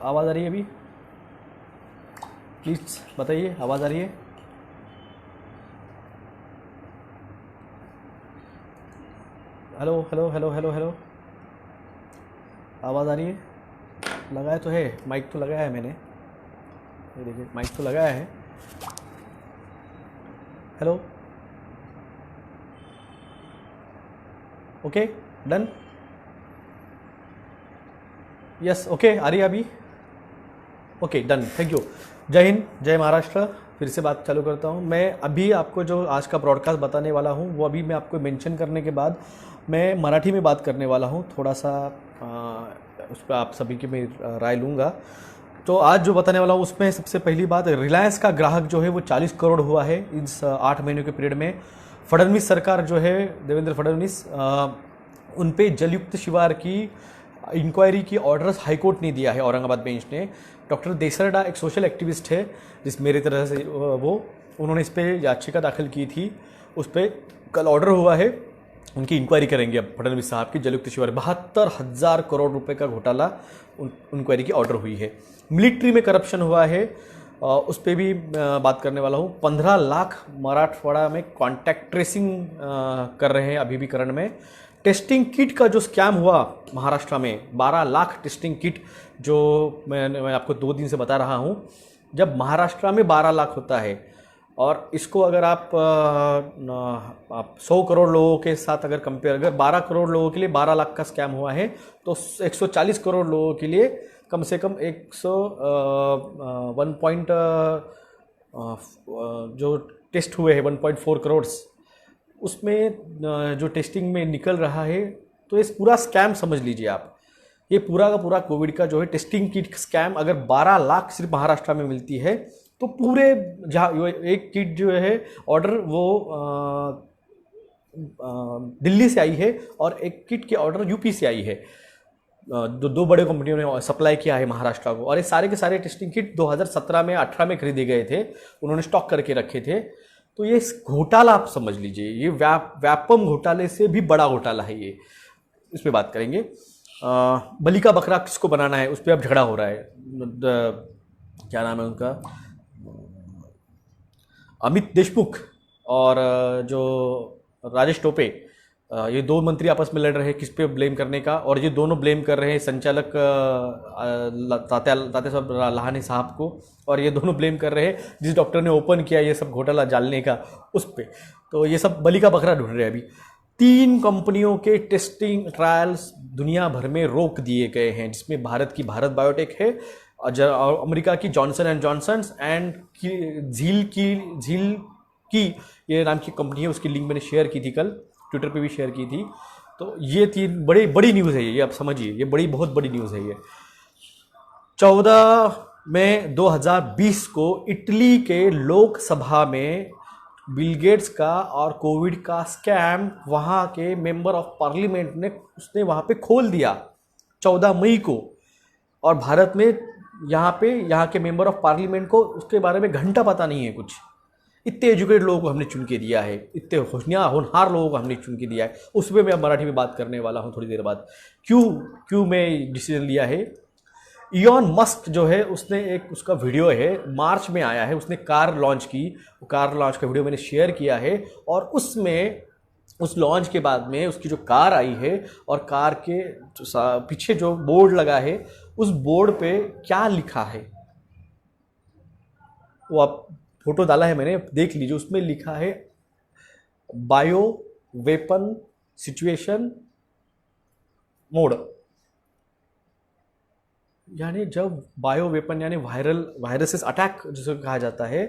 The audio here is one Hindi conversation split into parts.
आवाज़ आ रही है अभी? प्लीज़ बताइए, आवाज़ आ रही है? Hello hello hello hello hello, आवाज़ आ रही है? लगाया तो है, माइक तो लगाया है मैंने, ये देखिए माइक तो लगाया है। Hello, okay, done, yes okay, आ रही है अभी? Okay done, thank you. जय हिंद, जय महाराष्ट्र। फिर से बात चालू करता हूँ। मैं अभी आपको जो आज का ब्रॉडकास्ट बताने वाला हूँ वो अभी मैं आपको मेंशन करने के बाद मैं मराठी में बात करने वाला हूँ। थोड़ा सा उस पर आप सभी की मैं राय लूँगा। तो आज जो बताने वाला हूँ उसमें सबसे पहली बात, रिलायंस का ग्राहक जो है वो 40 करोड़ हुआ है इस 8 महीनों के पीरियड में। फडणवीस सरकार जो है, देवेंद्र फडणवीस, उन पे जलयुक्त शिवार की इंक्वायरी की ऑर्डर्स हाईकोर्ट ने दिया है, औरंगाबाद बेंच ने। डॉक्टर देसरडा एक सोशल एक्टिविस्ट है जिस मेरी तरह से उन्होंने इस पर याचिका दाखिल की थी, उस पर कल ऑर्डर हुआ है। उनकी इंक्वायरी करेंगे अब फडणवीस साहब की जलयुक्त शिवार। 72,000 करोड़ रुपए का घोटाला इंक्वायरी की ऑर्डर हुई है। मिलिट्री में करप्शन हुआ है, उस पर भी बात करने वाला हूँ। 15 लाख मराठवाड़ा में कॉन्टैक्ट ट्रेसिंग कर रहे हैं अभी भी करण में। टेस्टिंग किट का जो स्कैम हुआ महाराष्ट्र में, 12 लाख टेस्टिंग किट, जो मैं आपको 2 दिन से बता रहा हूँ। जब महाराष्ट्र में 12 लाख होता है और इसको अगर आप 100 करोड़ लोगों के साथ अगर कंपेयर, अगर 12 करोड़ लोगों के लिए 12 लाख का स्कैम हुआ है तो 140 करोड़ लोगों के लिए कम से कम 1 पॉइंट जो टेस्ट हुए हैं 1.4 करोड़, उसमें जो टेस्टिंग में निकल रहा है, तो इस पूरा स्कैम समझ लीजिए आप। ये पूरा का पूरा कोविड का जो है टेस्टिंग किट स्कैम, अगर 12 लाख सिर्फ महाराष्ट्र में मिलती है तो पूरे जहाँ एक किट जो है ऑर्डर वो दिल्ली से आई है और एक किट के ऑर्डर यूपी से आई है। दो बड़े कंपनियों ने सप्लाई किया है महाराष्ट्र को। और ये सारे के सारे टेस्टिंग किट 2017 में 18 में खरीदे गए थे, उन्होंने स्टॉक करके रखे थे। तो ये घोटाला आप समझ लीजिए, ये व्यापम घोटाले से भी बड़ा घोटाला है ये। इस पर बात करेंगे। बलि का बकरा किसको बनाना है उस पर अब झगड़ा हो रहा है। क्या नाम है उनका, अमित देशमुख और जो राजेश टोपे, ये 2 मंत्री आपस में लड़ रहे हैं किस पे ब्लेम करने का। और ये दोनों ब्लेम कर रहे हैं संचालक तात्या साहब लहाने साहब को, और ये दोनों ब्लेम कर रहे हैं जिस डॉक्टर ने ओपन किया ये सब घोटाला जालने का उस पर। तो ये सब बलि का बकरा ढूंढ रहे हैं अभी। 3 कंपनियों के टेस्टिंग ट्रायल्स दुनिया भर में रोक दिए गए हैं, जिसमें भारत की भारत बायोटेक है, अमेरिका की जॉनसन एंड जॉनसन एंड झील की ये नाम की कंपनी है। उसकी लिंक मैंने शेयर की थी, कल ट्विटर पे भी शेयर की थी। तो ये 3 बड़ी न्यूज़ है ये, आप समझिए, ये बहुत बड़ी न्यूज़ है ये। 14 मई 2020 को इटली के लोकसभा में बिल गेट्स का और कोविड का स्कैम वहाँ के मेंबर ऑफ पार्लियामेंट ने उसने वहाँ पे खोल दिया 14 मई को। और भारत में यहाँ के मेंबर ऑफ पार्लियामेंट को उसके बारे में घंटा पता नहीं है कुछ। इतने एजुकेटेड लोगों को हमने चुन के दिया है, इतने होनहार लोगों को हमने चुन के दिया है। उस पर मैं मराठी में बात करने वाला हूँ थोड़ी देर बाद। क्यों मैं डिसीजन लिया है। इलॉन मस्क जो है उसने एक उसका वीडियो है, मार्च में आया है, उसने कार लॉन्च की। कार लॉन्च का वीडियो मैंने शेयर किया है। और उसमें उस लॉन्च के बाद में उसकी जो कार आई है और कार के पीछे जो बोर्ड लगा है उस बोर्ड पे क्या लिखा है वो आप फोटो डाला है मैंने, देख लीजिए। उसमें लिखा है बायो वेपन सिचुएशन मोड। यानी जब बायो वेपन यानी वायरसेस अटैक जिसे कहा जाता है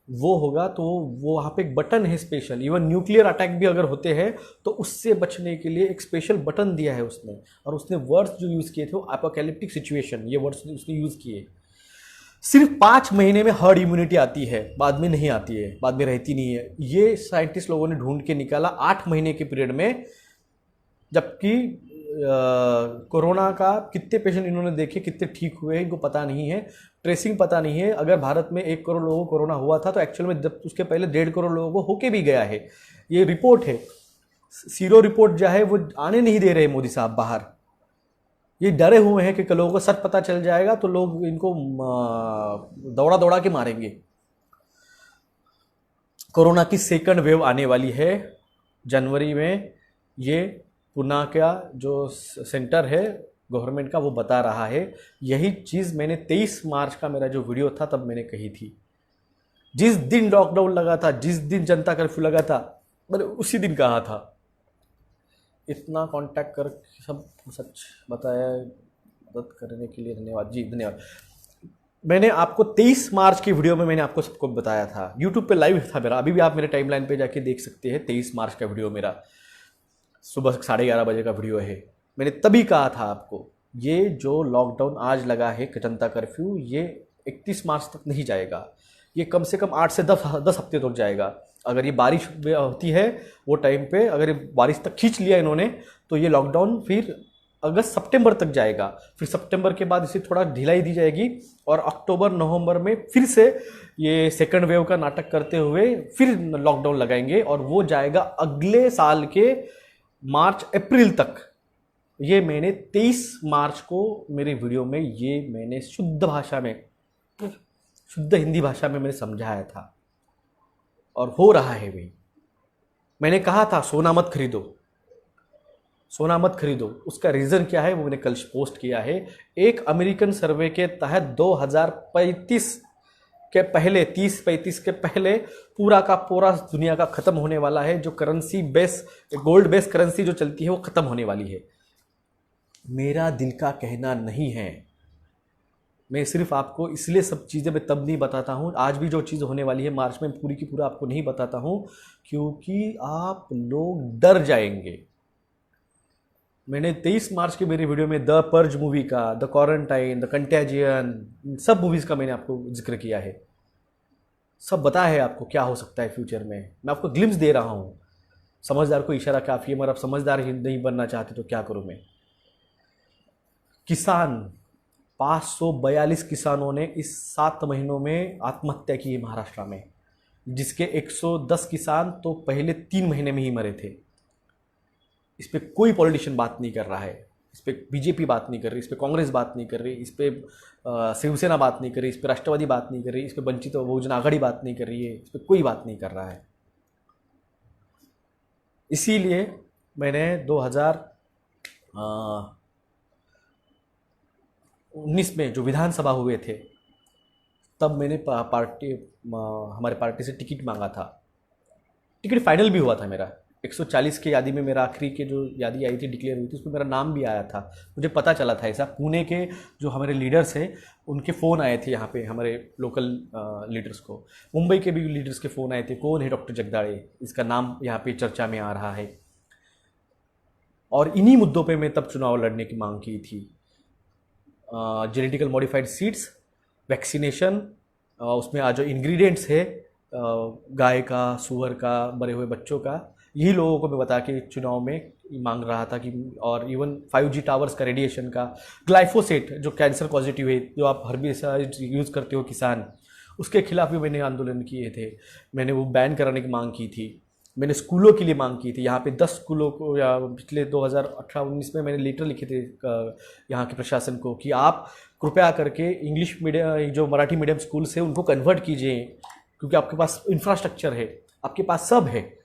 वो होगा, तो वो वहाँ पे एक बटन है स्पेशल। इवन न्यूक्लियर अटैक भी अगर होते हैं तो उससे बचने के लिए एक स्पेशल बटन दिया है उसने। और उसने वर्ड्स जो यूज़ किए थे वो एपोकैलिप्टिक सिचुएशन, ये वर्ड्स उसने यूज़ किए। सिर्फ 5 महीने में हर्ड इम्यूनिटी आती है, बाद में नहीं आती है, बाद में रहती नहीं है। ये साइंटिस्ट लोगों ने ढूंढ के निकाला 8 महीने के पीरियड में। जबकि कोरोना का कितने पेशेंट इन्होंने देखे, कितने ठीक हुए इनको पता नहीं है, ट्रेसिंग पता नहीं है। अगर भारत में 1 करोड़ लोगों को कोरोना हुआ था तो एक्चुअल में जब उसके पहले 1.5 करोड़ लोगों को होके भी गया है। ये रिपोर्ट है, सीरो रिपोर्ट जो है वो आने नहीं दे रहे मोदी साहब बाहर। ये डरे हुए हैं कि लोगों को सच पता चल जाएगा तो लोग इनको दौड़ा दौड़ा के मारेंगे। कोरोना की सेकंड वेव आने वाली है जनवरी में, ये पुणे का जो सेंटर है गवर्नमेंट का वो बता रहा है। यही चीज़ मैंने 23 मार्च का मेरा जो वीडियो था तब मैंने कही थी। जिस दिन लॉकडाउन लगा था, जिस दिन जनता कर्फ्यू लगा था, मैंने उसी दिन कहा था। इतना कांटेक्ट कर सब सच बताया, मदद करने के लिए धन्यवाद जी, धन्यवाद। मैंने आपको 23 मार्च की वीडियो में मैंने आपको सबको बताया था, यूट्यूब पे लाइव था मेरा, अभी भी आप मेरे टाइमलाइन पे जाके देख सकते हैं। 23 मार्च का वीडियो मेरा सुबह 11:30 बजे का वीडियो है। मैंने तभी कहा था आपको, ये जो लॉकडाउन आज लगा है जनता कर्फ्यू, ये 31 मार्च तक नहीं जाएगा, ये कम से कम 8 से 10 हफ्ते तक जाएगा। अगर ये बारिश होती है वो टाइम पे, अगर ये बारिश तक खींच लिया इन्होंने, तो ये लॉकडाउन फिर अगस्त सितंबर तक जाएगा। फिर सितंबर के बाद इसे थोड़ा ढिलाई दी जाएगी और अक्टूबर नवंबर में फिर से ये सेकंड वेव का नाटक करते हुए फिर लॉकडाउन लगाएंगे और वो जाएगा अगले साल के मार्च अप्रैल तक। ये मैंने 23 मार्च को मेरी वीडियो में ये मैंने शुद्ध भाषा में, शुद्ध हिंदी भाषा में मैंने समझाया था और हो रहा है भाई। मैंने कहा था सोना मत खरीदो, सोना मत खरीदो। उसका रीज़न क्या है वो मैंने कल पोस्ट किया है। एक अमेरिकन सर्वे के तहत 2035 के पहले, 30-35 के पहले पूरा का पूरा दुनिया का ख़त्म होने वाला है। जो currency base, gold base currency जो चलती है वो ख़त्म होने वाली है। मेरा दिल का कहना नहीं है, मैं सिर्फ आपको इसलिए सब चीज़ें मैं तब नहीं बताता हूँ। आज भी जो चीज़ होने वाली है मार्च में पूरी की पूरा आपको नहीं बताता हूँ क्योंकि आप लोग डर जाएंगे। मैंने 23 मार्च की मेरी वीडियो में द पर्ज मूवी का, द क्वारंटाइन, द कंटेजियन, सब मूवीज़ का मैंने आपको जिक्र किया है। सब बताया है आपको क्या हो सकता है फ्यूचर में। मैं आपको ग्लिम्स दे रहा हूँ। समझदार को इशारा काफ़ी है, मगर आप समझदार ही नहीं बनना चाहते तो क्या करूँ मैं। किसान, 542 किसानों ने इस 7 महीनों में आत्महत्या की है महाराष्ट्र में, जिसके 110 किसान तो पहले 3 महीने में ही मरे थे। इस पर कोई पॉलिटिशियन बात नहीं कर रहा है, इस पर बीजेपी बात नहीं कर रही, इस पर कांग्रेस बात नहीं कर रही, इस पर शिवसेना बात नहीं कर रही, इस पर राष्ट्रवादी बात नहीं कर रही, इस पर वंचित बहुजन आघाड़ी बात नहीं कर रही है, इस पर कोई बात नहीं कर रहा है। इसीलिए मैंने 2019 में जो विधानसभा हुए थे तब मैंने हमारे पार्टी से टिकट मांगा था। टिकट फाइनल भी हुआ था मेरा। 140 की यादी में मेरा आखिरी के जो यादी आई थी, डिक्लेयर हुई थी, उसमें मेरा नाम भी आया था। मुझे पता चला था ऐसा। पुणे के जो हमारे लीडर्स हैं उनके फ़ोन आए थे यहाँ पे, हमारे लोकल लीडर्स को। मुंबई के भी लीडर्स के फ़ोन आए थे, कौन है डॉक्टर जगदाड़े, इसका नाम यहाँ पे चर्चा में आ रहा है। और इन्हीं मुद्दों पे मैं तब चुनाव लड़ने की मांग की थी। जेनेटिकल मॉडिफाइड सीड्स, वैक्सीनेशन, उसमें आज जो इंग्रेडिएंट्स है गाय का, सूअर का, मरे हुए बच्चों का, यही लोगों को मैं बता के चुनाव में मांग रहा था कि, और इवन 5G टावर्स का, रेडिएशन का, ग्लाइफोसेट जो कैंसर पॉजिटिव है, जो आप हर्बिसाइड यूज़ करते हो किसान, उसके खिलाफ भी मैंने आंदोलन किए थे। मैंने वो बैन कराने की मांग की थी। मैंने स्कूलों के लिए मांग की थी। यहाँ पे 10 स्कूलों को, या पिछले 2018-19 में मैंने लेटर लिखे थे यहाँ के प्रशासन को कि आप कृपया करके इंग्लिश मीडियम, जो मराठी मीडियम स्कूल्स है उनको कन्वर्ट कीजिए, क्योंकि आपके पास इंफ्रास्ट्रक्चर है, आपके पास सब है,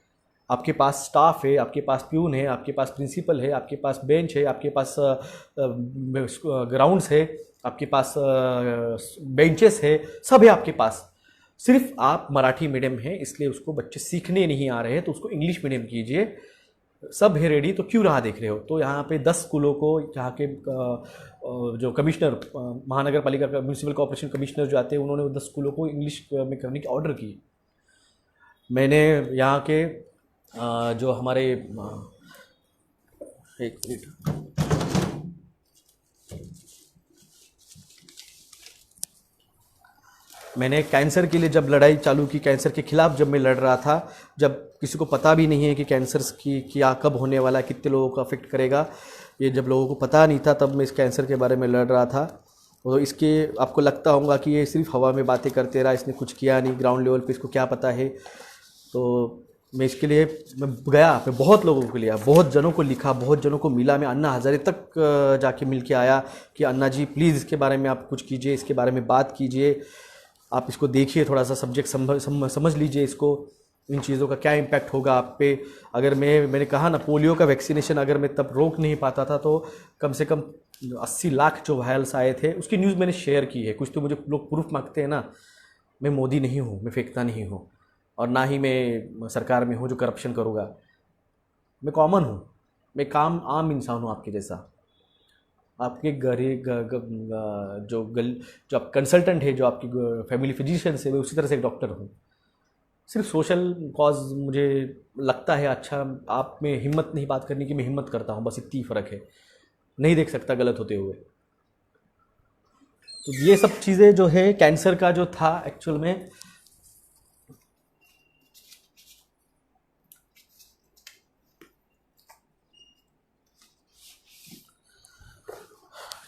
आपके पास स्टाफ है, आपके पास प्यून है, आपके पास प्रिंसिपल है, आपके पास बेंच है, आपके पास ग्राउंड्स है, आपके पास बेंचेस है, सब है आपके पास। सिर्फ आप मराठी मीडियम है इसलिए उसको बच्चे सीखने नहीं आ रहे हैं, तो उसको इंग्लिश मीडियम कीजिए। सब है रेडी, तो क्यों राह देख रहे हो। तो यहाँ पे 10 स्कूलों को यहाँ के जो कमिश्नर, महानगर पालिका का म्यूनसिपल कॉर्पोरेशन कमिश्नर जो आते हैं, उन्होंने 10 स्कूलों को इंग्लिश में करने की ऑर्डर की। मैंने यहाँ के जो हमारे, एक मिनट, मैंने कैंसर के लिए जब लड़ाई चालू की, कैंसर के खिलाफ जब मैं लड़ रहा था, जब किसी को पता भी नहीं है कि कैंसर की क्या कब होने वाला, कितने लोगों को अफेक्ट करेगा, ये जब लोगों को पता नहीं था, तब मैं इस कैंसर के बारे में लड़ रहा था। तो इसके आपको लगता होगा कि ये सिर्फ हवा में बातें करते रहा, इसने कुछ किया नहीं, ग्राउंड लेवल पे इसको क्या पता है। तो मैं इसके लिए मैं गया, मैं बहुत लोगों को लिया, बहुत जनों को लिखा, बहुत जनों को मिला, मैं अन्ना हज़ारे तक जाके मिल के आया कि अन्ना जी प्लीज़ इसके बारे में आप कुछ कीजिए, इसके बारे में बात कीजिए, आप इसको देखिए, थोड़ा सा सब्जेक्ट समझ लीजिए इसको, इन चीज़ों का क्या इम्पैक्ट होगा आप पे। अगर मैंने कहा ना, पोलियो का वैक्सीनेशन अगर मैं तब रोक नहीं पाता था तो कम से कम 80 लाख जो वायल्स आए थे उसकी न्यूज़ मैंने शेयर की है। कुछ तो मुझे लोग प्रूफ मांगते हैं ना, मैं मोदी नहीं हूँ, मैं फेंकता नहीं हूँ, और ना ही मैं सरकार में हूँ जो करप्शन करूँगा। मैं कॉमन हूँ, मैं आम इंसान हूँ आपके जैसा। आपके जो आप कंसल्टेंट है, जो आपकी फैमिली फिजिशियन है, मैं उसी तरह से एक डॉक्टर हूँ। सिर्फ सोशल कॉज मुझे लगता है अच्छा, आप में हिम्मत नहीं बात करने की, मैं हिम्मत करता हूँ, बस इतनी फ़र्क है, नहीं देख सकता गलत होते हुए। तो ये सब चीज़ें जो है कैंसर का जो था एक्चुअल में,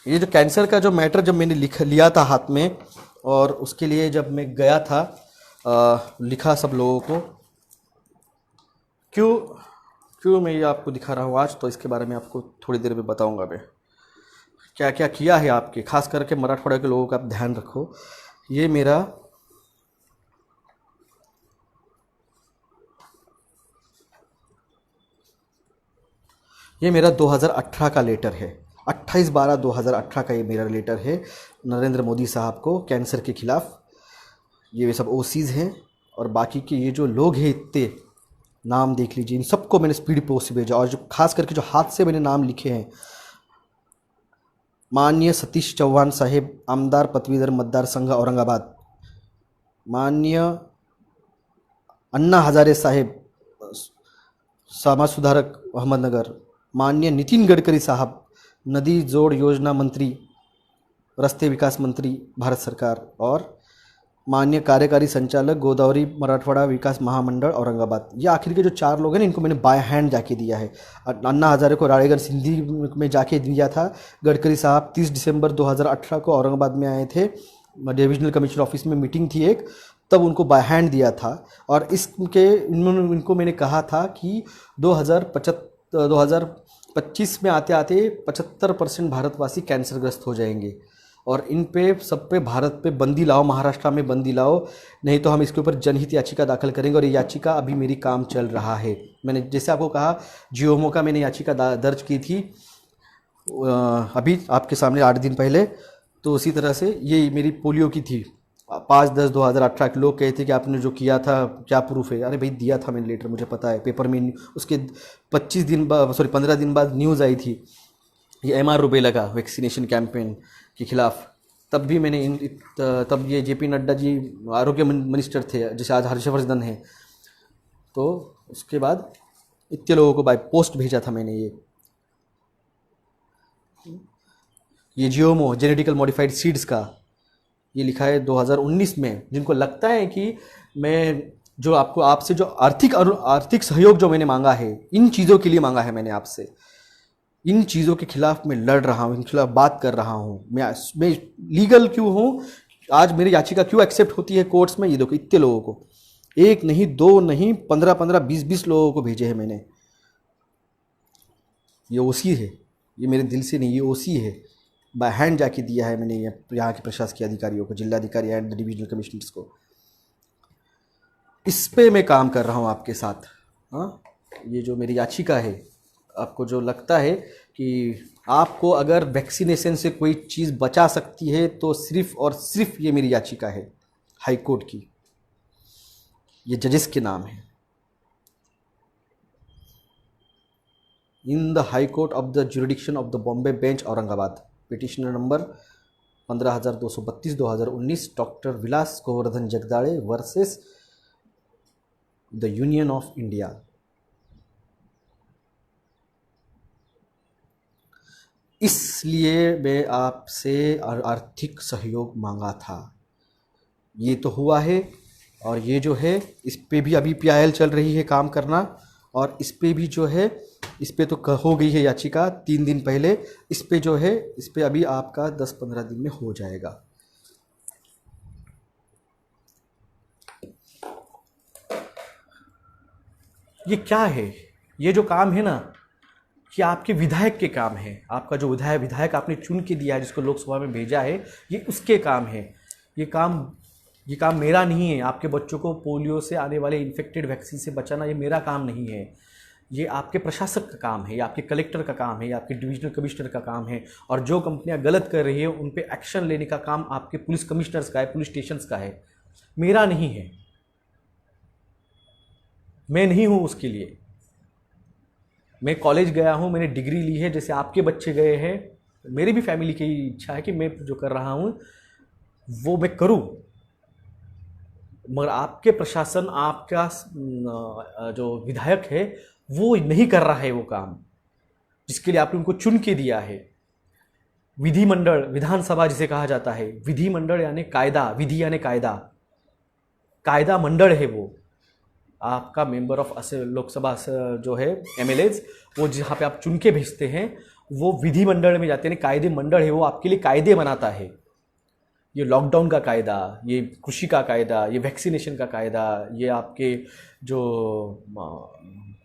ये जो कैंसर का जो मैटर जब मैंने लिया था हाथ में, और उसके लिए जब मैं गया था लिखा सब लोगों को, क्यों क्यों मैं ये आपको दिखा रहा हूँ आज, तो इसके बारे में आपको थोड़ी देर में बताऊंगा मैं क्या क्या किया है आपके, खास करके मराठवाड़ा के लोगों का आप ध्यान रखो। ये मेरा 2018 का लेटर है, 28/12/2018 का ये मेरा लेटर है नरेंद्र मोदी साहब को कैंसर के खिलाफ। ये सब ओसीज हैं, और बाकी के ये जो लोग हैं इतने नाम देख लीजिए, इन सबको मैंने स्पीड पोस्ट भेजा, और जो खास करके जो हाथ से मैंने नाम लिखे हैं, माननीय सतीश चौहान साहेब, आमदार पदवीधर मतदार संघ औरंगाबाद, माननीय अन्ना हजारे साहेब, समाज सुधारक अहमदनगर, माननीय नितिन गडकरी साहब, नदी जोड़ योजना मंत्री, रस्ते विकास मंत्री भारत सरकार, और माननीय कार्यकारी संचालक गोदावरी मराठवाड़ा विकास महामंडल औरंगाबाद। ये आखिर के जो 4 लोग हैं ना, इनको मैंने बाय हैंड जाके दिया है। अन्ना हजारे को राड़ेगढ़ सिंधी में जाके दिया था। गडकरी साहब 30 दिसंबर 2018 को औरंगाबाद में आए थे, डिविजनल कमिश्नर ऑफिस में मीटिंग थी एक, तब उनको बाय हैंड दिया था। और इनको मैंने कहा था कि 2025 में आते आते 75% भारतवासी कैंसरग्रस्त हो जाएंगे, और इन पे सब पे भारत पे बंदी लाओ, महाराष्ट्र में बंदी लाओ, नहीं तो हम इसके ऊपर जनहित याचिका दाखिल करेंगे। और ये याचिका अभी मेरी काम चल रहा है। मैंने जैसे आपको कहा जियोमो का मैंने याचिका दर्ज की थी अभी आपके सामने 8 दिन पहले, तो उसी तरह से ये मेरी पोलियो की थी। 5/10/2018 के लोग कहते कि आपने जो किया था क्या प्रूफ है। अरे भाई दिया था मैंने लेटर, मुझे पता है, पेपर में उसके 15 दिन बाद न्यूज़ आई थी ये MR रूबेला का वैक्सीनेशन कैंपेन के खिलाफ। तब भी मैंने तब ये JP नड्डा जी आरोग्य मिनिस्टर थे, जैसे आज हर्षवर्धन है, तो उसके बाद इतने लोगों को बाय पोस्ट भेजा था मैंने ये जियोमो जेनेटिकल मॉडिफाइड सीड्स का। ये लिखा है 2019 में। जिनको लगता है कि मैं जो आपसे जो आर्थिक सहयोग जो मैंने मांगा है, इन चीज़ों के लिए मांगा है मैंने आपसे, इन चीज़ों के खिलाफ मैं लड़ रहा हूँ, इनके खिलाफ बात कर रहा हूँ। मैं लीगल क्यों हूँ, आज मेरी याचिका क्यों एक्सेप्ट होती है कोर्ट्स में। ये देखो इतने लोगों को, 1 नहीं 2 नहीं 15 20 लोगों को भेजे हैं मैंने। ये ओसी है, ये मेरे दिल से नहीं, ये ओसी है, बाय हैंड जाके दिया है मैंने यहाँ के प्रशासकीय अधिकारियों को, जिलाधिकारी एंड डिविजनल कमिश्नर्स को। इस पे मैं काम कर रहा हूँ आपके साथ। हाँ, ये जो मेरी याचिका है, आपको जो लगता है कि आपको अगर वैक्सीनेशन से कोई चीज़ बचा सकती है तो सिर्फ और सिर्फ ये मेरी याचिका है हाई कोर्ट की। ये जजेस के नाम है, in the high court of the jurisdiction of the Bombay bench Aurangabad, petitioner number 15,232/2019, doctor Vilas Govardhan Jagdale versus the union of India. इसलिए मैं आपसे आर्थिक सहयोग मांगा था। ये तो हुआ है, और ये जो है इस पे भी अभी PIL चल रही है काम करना, और इस पे भी जो है, इस पे तो हो गई है याचिका 3 दिन पहले, इस पे जो है, इस पे अभी आपका 10-15 दिन में हो जाएगा। ये क्या है? ये जो काम है ना, कि आपके विधायक के काम है। आपका जो विधायक आपने चुन के दिया है, जिसको लोकसभा में भेजा है, ये उसके काम है। ये काम मेरा नहीं है। आपके बच्चों को पोलियो से आने वाले इन्फेक्टेड वैक्सीन से बचाना ये मेरा काम नहीं है। ये आपके प्रशासक का काम है, ये आपके कलेक्टर का काम है, ये आपके डिविजनल कमिश्नर का काम है। और जो कंपनियां गलत कर रही है उन पे एक्शन लेने का काम आपके पुलिस कमिश्नर्स का है, पुलिस स्टेशंस का है, मेरा नहीं है। मैं नहीं हूँ उसके लिए। मैं कॉलेज गया हूँ, मैंने डिग्री ली है, जैसे आपके बच्चे गए हैं। मेरी भी फैमिली की इच्छा है कि मैं जो कर रहा हूँ वो मैं करूँ, मगर आपके प्रशासन, आपका जो विधायक है वो नहीं कर रहा है वो काम जिसके लिए आपने उनको चुन के दिया है। विधिमंडल, विधानसभा जिसे कहा जाता है, विधिमंडल यानी कायदा, विधि यानी कायदा, कायदा मंडल है वो। आपका मेंबर ऑफ लोकसभा जो है एमएलएज, वो जहाँ पे आप चुन के भेजते हैं वो विधिमंडल में जाते हैं, कायदे मंडल है वो, आपके लिए कायदे बनाता है। ये लॉकडाउन का कायदा, ये कृषि का कायदा, ये वैक्सीनेशन का कायदा, ये आपके जो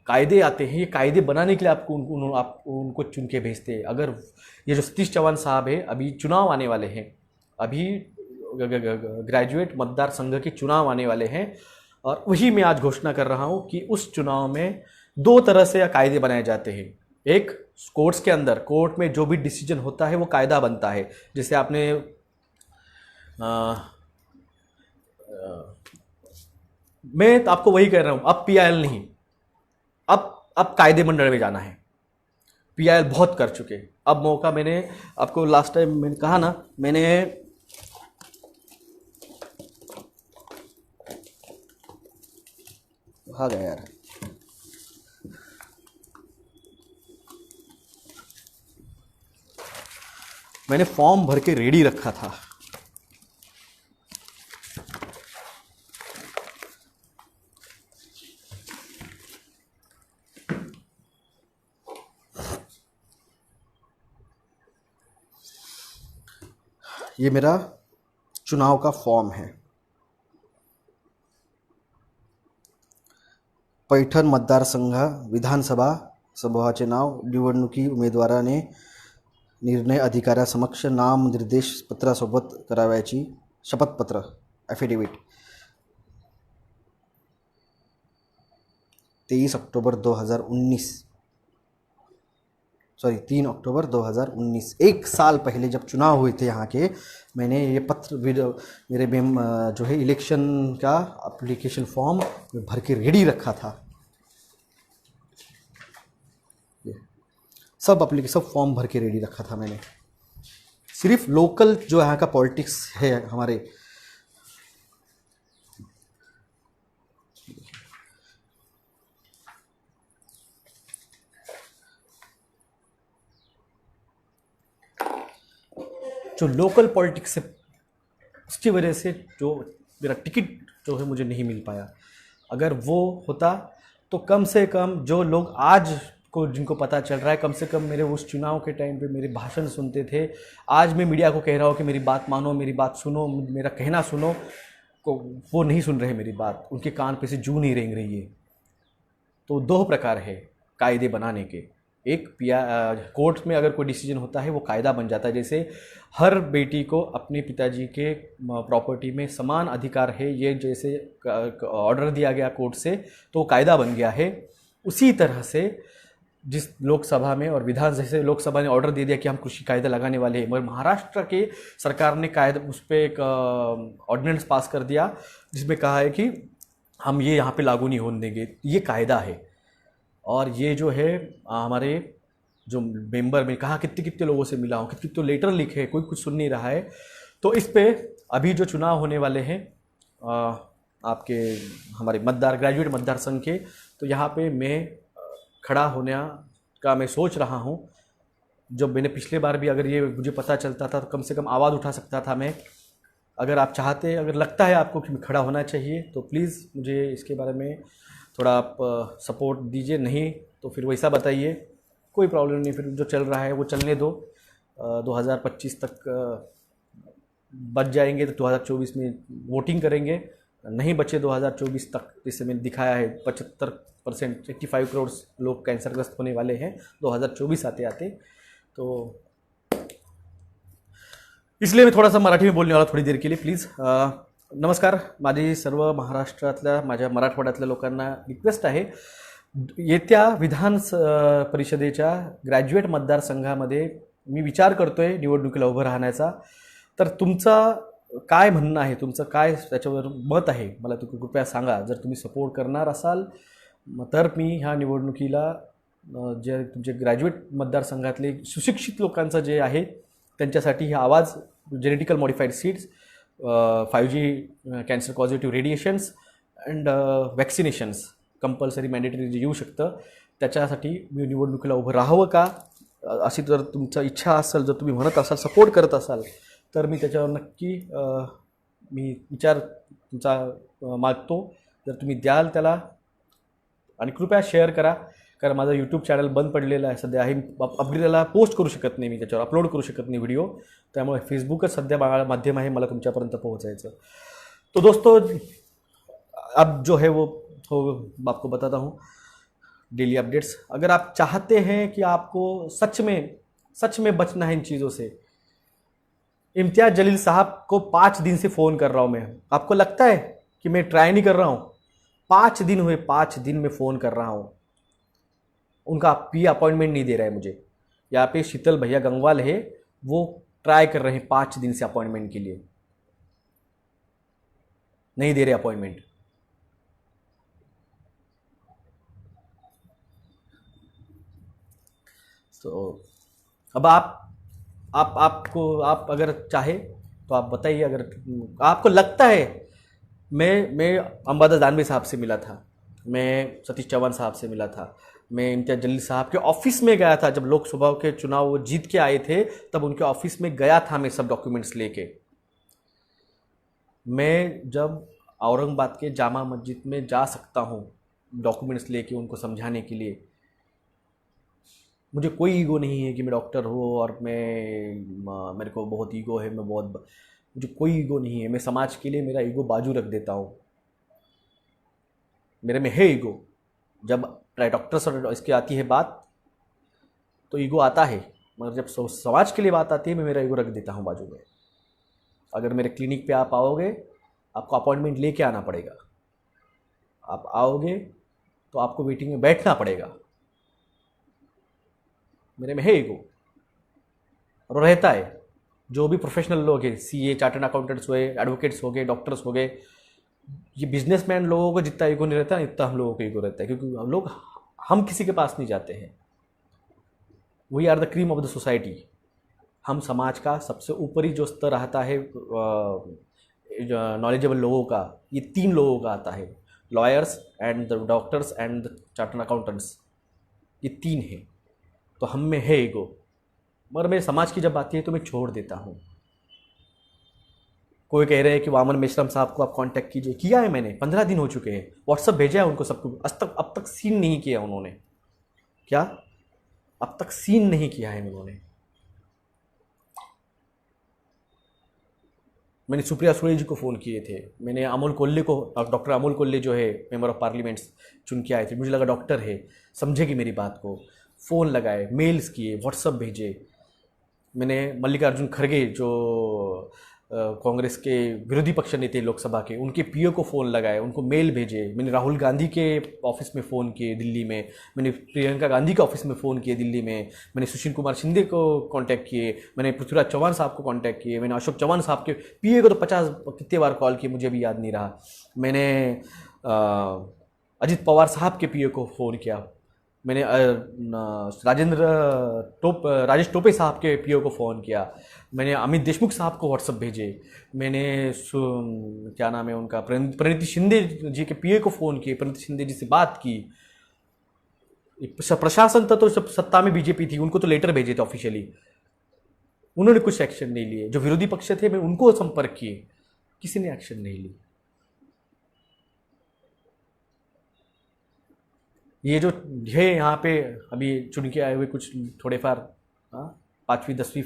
कायदे आते हैं, ये कायदे बनाने के लिए आप उनको चुन के भेजते हैं। अगर ये जो सतीश चौहान साहब है, अभी चुनाव आने वाले हैं, अभी ग्रेजुएट मतदार संघ के चुनाव आने वाले हैं, और वही मैं आज घोषणा कर रहा हूं कि उस चुनाव में दो तरह से कायदे बनाए जाते हैं। एक, कोर्ट्स के अंदर, कोर्ट में जो भी डिसीजन होता है वो कायदा बनता है। जैसे आपने मैं तो आपको वही कह रहा हूं, अब पीआईएल नहीं, अब कायदे मंडल में जाना है। पीआईएल बहुत कर चुके, अब मौका, मैंने आपको लास्ट टाइम मैंने कहा ना, मैंने भाग गया यार, मैंने फॉर्म भर के रेडी रखा था। ये मेरा चुनाव का फॉर्म है। पैठण मतदारसंघ विधानसभा सभाचे नाव निवडणुकी उमेदवाराने निर्णय अधिकाऱ्यासमक्ष नाम निर्देश पत्रासोबत करावयाची शपथपत्र, ॲफिडेविट, 23 अक्टूबर 2019, सॉरी 3 अक्टूबर 2019, एक साल पहले जब चुनाव हुए थे यहाँ के, मैंने ये पत्र मेरे जो है इलेक्शन का एप्लीकेशन फॉर्म भर के रेडी रखा था। सब फॉर्म भर के रेडी रखा था मैंने। सिर्फ लोकल जो यहाँ का पॉलिटिक्स है हमारे, जो लोकल पॉलिटिक्स है, उसकी वजह से जो मेरा टिकट जो है मुझे नहीं मिल पाया। अगर वो होता तो कम से कम जो लोग आज को जिनको पता चल रहा है, कम से कम मेरे उस चुनाव के टाइम पे मेरे भाषण सुनते थे, आज मैं मीडिया को कह रहा हूँ कि मेरी बात मानो, मेरी बात सुनो, मेरा कहना सुनो, को वो नहीं सुन रहे मेरी बात, उनके कान पे से जू नहीं रेंग रही है। तो दो प्रकार है कायदे बनाने के। एक, कोर्ट में अगर कोई डिसीजन होता है वो कायदा बन जाता है। जैसे हर बेटी को अपने पिताजी के प्रॉपर्टी में समान अधिकार है, ये जैसे ऑर्डर दिया गया कोर्ट से, तो कायदा बन गया है। उसी तरह से जिस लोकसभा में और विधान, जैसे लोकसभा ने ऑर्डर दे दिया कि हम कृषि कायदा लगाने वाले हैं, मगर महाराष्ट्र के सरकार ने कायदा उस पर एक ऑर्डिनेंस पास कर दिया जिसमें कहा है कि हम ये यहाँ पे लागू नहीं होने देंगे। ये कायदा है। और ये जो है हमारे जो मेंबर में कहा कितने कितने लोगों से मिला हूँ, कितने कितने लेटर लिखे, कोई कुछ सुन नहीं रहा है। तो इस पे अभी जो चुनाव होने वाले हैं आपके हमारे ग्रेजुएट मतदार संघ के, तो यहाँ पे मैं खड़ा होने का मैं सोच रहा हूँ। जब मैंने पिछले बार भी, अगर ये मुझे पता चलता था तो कम से कम आवाज़ उठा सकता था मैं। अगर आप चाहते, अगर लगता है आपको कि खड़ा होना चाहिए, तो प्लीज़ मुझे इसके बारे में थोड़ा आप सपोर्ट दीजिए। नहीं तो फिर वैसा बताइए, कोई प्रॉब्लम नहीं, फिर जो चल रहा है वो चलने दो। 2025 तक बच जाएंगे तो 2024 में वोटिंग करेंगे, नहीं बचे 2024 तक, जैसे मैंने दिखाया है 75 परसेंट 85 करोड़ लोग कैंसरग्रस्त होने वाले हैं 2024 आते आते। तो इसलिए मैं थोडासा मराठी में बोलने वाला थोडी देर के लिए प्लीज। नमस्कार, माझी सर्व महाराष्ट्रातल्या माझ्या मराठवाड्यातल्या लोकांना रिक्वेस्ट आहे, येत्या विधान परिषदेच्या ग्रॅज्युएट मतदारसंघामध्ये मी विचार करतोय निवडणुकीला उभं राहण्याचा। तर तुमचं काय म्हणणं आहे, तुमचं काय त्याच्यावर मत आहे, मला तुम्ही कृपया सांगा। जर तुम्ही सपोर्ट करणार असाल तर मी ह्या निवडणुकीला जे तुमचे ग्रॅज्युएट मतदारसंघातले सुशिक्षित लोकांचं जे आहे त्यांच्यासाठी हा आवाज, genetical modified seeds, 5G cancer positive radiations and vaccinations compulsory mandatory जे येऊ शकतं त्याच्यासाठी मी निवडणुकीला उभं राहावं का, अशी जर तुमचं इच्छा असेल, जर तुम्ही म्हणत असाल, सपोर्ट करत असाल तर मी त्याच्यावर नक्की मी विचार तुमचा मागतो। जर तुम्ही द्याल त्याला, आणि कृपया शेअर करा, कारण माझं यूट्यूब चॅनल बंद पडलेलं आहे सध्या, आहे अपडेटला पोस्ट करू शकत नाही, मी त्याच्यावर अपलोड करू शकत नाही व्हिडिओ, त्यामुळे फेसबुकच सध्या माध्यम आहे मला तुमच्यापर्यंत पोहोचायचं। तो दोस्तों, अब जो है वो आपको बताता हूँ डेली अपडेट्स। अगर आप चाहते हैं कि आपको सच में बचना है इन चीज़ों से, इम्तियाज़ जलील साहब को 5 दिन से फ़ोन कर रहा हूँ मैं। आपको लगता है कि मैं ट्राई नहीं कर रहा हूँ? 5 दिन हुए, 5 दिन में फ़ोन कर रहा हूँ, उनका पी अपॉइंटमेंट नहीं दे रहा है मुझे। यहाँ पे शीतल भैया गंगवाल है, वो ट्राई कर रहे हैं 5 दिन से अपॉइंटमेंट के लिए, नहीं दे रहे अपॉइंटमेंट। तो अब आप अगर चाहे तो आप बताइए, अगर आपको लगता है। मैं अंबादास दानवे साहब से मिला था, मैं सतीश चौहान साहब से मिला था, मैं इम्तियाज़ जलील साहब के ऑफिस में गया था। जब लोकसभा के चुनाव वो जीत के आए थे तब उनके ऑफिस में गया था मैं, सब डॉक्यूमेंट्स लेके। मैं जब औरंगाबाद के जामा मस्जिद में जा सकता हूँ डॉक्यूमेंट्स लेके उनको समझाने के लिए, मुझे कोई ईगो नहीं है कि मैं डॉक्टर हूँ और मेरे को बहुत ईगो है, मुझे कोई ईगो नहीं है। मैं समाज के लिए मेरा ईगो बाजू रख देता हूँ, मेरे में है ईगो। जब डॉक्टर्स और इसकी आती है बात तो ईगो आता है, मगर जब समाज के लिए बात आती है मैं मेरा ईगो रख देता हूँ बाजू में। अगर मेरे क्लिनिक पे आप आओगे, आपको अपॉइंटमेंट लेके आना पड़ेगा। आप आओगे तो आपको वेटिंग में बैठना पड़ेगा। मेरे में है ईगो और रहता है। जो भी प्रोफेशनल लोग हैं, सीए, चार्टर्ड अकाउंटेंट्स हुए, एडवोकेट्स हो गए, डॉक्टर्स हो गए, ये बिजनेसमैन लोगों को जितना ईगो नहीं रहता इतना हम लोगों को ईगो रहता है, क्योंकि हम किसी के पास नहीं जाते हैं। We are the cream of the society. हम समाज का सबसे ऊपरी जो स्तर आता है नॉलेजेबल लोगों का, ये 3 लोगों का आता है, lawyers and the doctors and the chartered accountants, ये 3 हैं। तो हम में है ईगो, मगर मेरे समाज की जब आती है तो मैं छोड़ देता हूँ। कोई कह रहे हैं कि वामन मेश्राम साहब को आप कांटेक्ट कीजिए, किया है मैंने, 15 दिन हो चुके हैं, व्हाट्सअप भेजा है उनको सबको, अब तक सीन नहीं किया उन्होंने। क्या? अब तक सीन नहीं किया है उन्होंने। मैंने सुप्रिया सुळे जी को फ़ोन किए थे, मैंने अमोल कोल्ले को, डॉक्टर अमोल कोल्ले जो है मेंबर ऑफ पार्लियामेंट्स चुन के आए थे, मुझे लगा डॉक्टर है, समझेगी मेरी बात को। फ़ोन लगाए, मेल्स किए, व्हाट्सअप भेजे। मैंने मल्लिकार्जुन खड़गे जो कांग्रेस के विरोधी पक्ष नेता लोकसभा के, उनके पीओ को फ़ोन लगाए, उनको मेल भेजे। मैंने राहुल गांधी के ऑफिस में फ़ोन किए दिल्ली में, मैंने प्रियंका गांधी के ऑफिस में फ़ोन किए दिल्ली में, मैंने सुशील कुमार शिंदे को कांटेक्ट किए, मैंने पृथ्वीराज चौहान साहब को कांटेक्ट किए, मैंने अशोक चौहान साहब के पीए को तो 50 कितने बार कॉल किए मुझे भी याद नहीं रहा। मैंने अजित पवार साहब के पीए को फ़ोन किया, मैंने राजेश टोपे साहब के पीओ को फ़ोन किया, मैंने अमित देशमुख साहब को व्हाट्सअप भेजे, मैंने क्या नाम है उनका, प्रणीति शिंदे जी के पीए को फ़ोन किए, प्रणीति शिंदे जी से बात की। प्रशासन था तो सब सत्ता में बीजेपी थी, उनको तो लेटर भेजे थे ऑफिशियली, उन्होंने कुछ एक्शन नहीं लिए। जो विरोधी पक्ष थे मैं उनको संपर्क किए, किसी ने एक्शन नहीं ली। ये जो है यहाँ पे अभी चुन के आए हुए कुछ थोड़े फार 5वीं 10वीं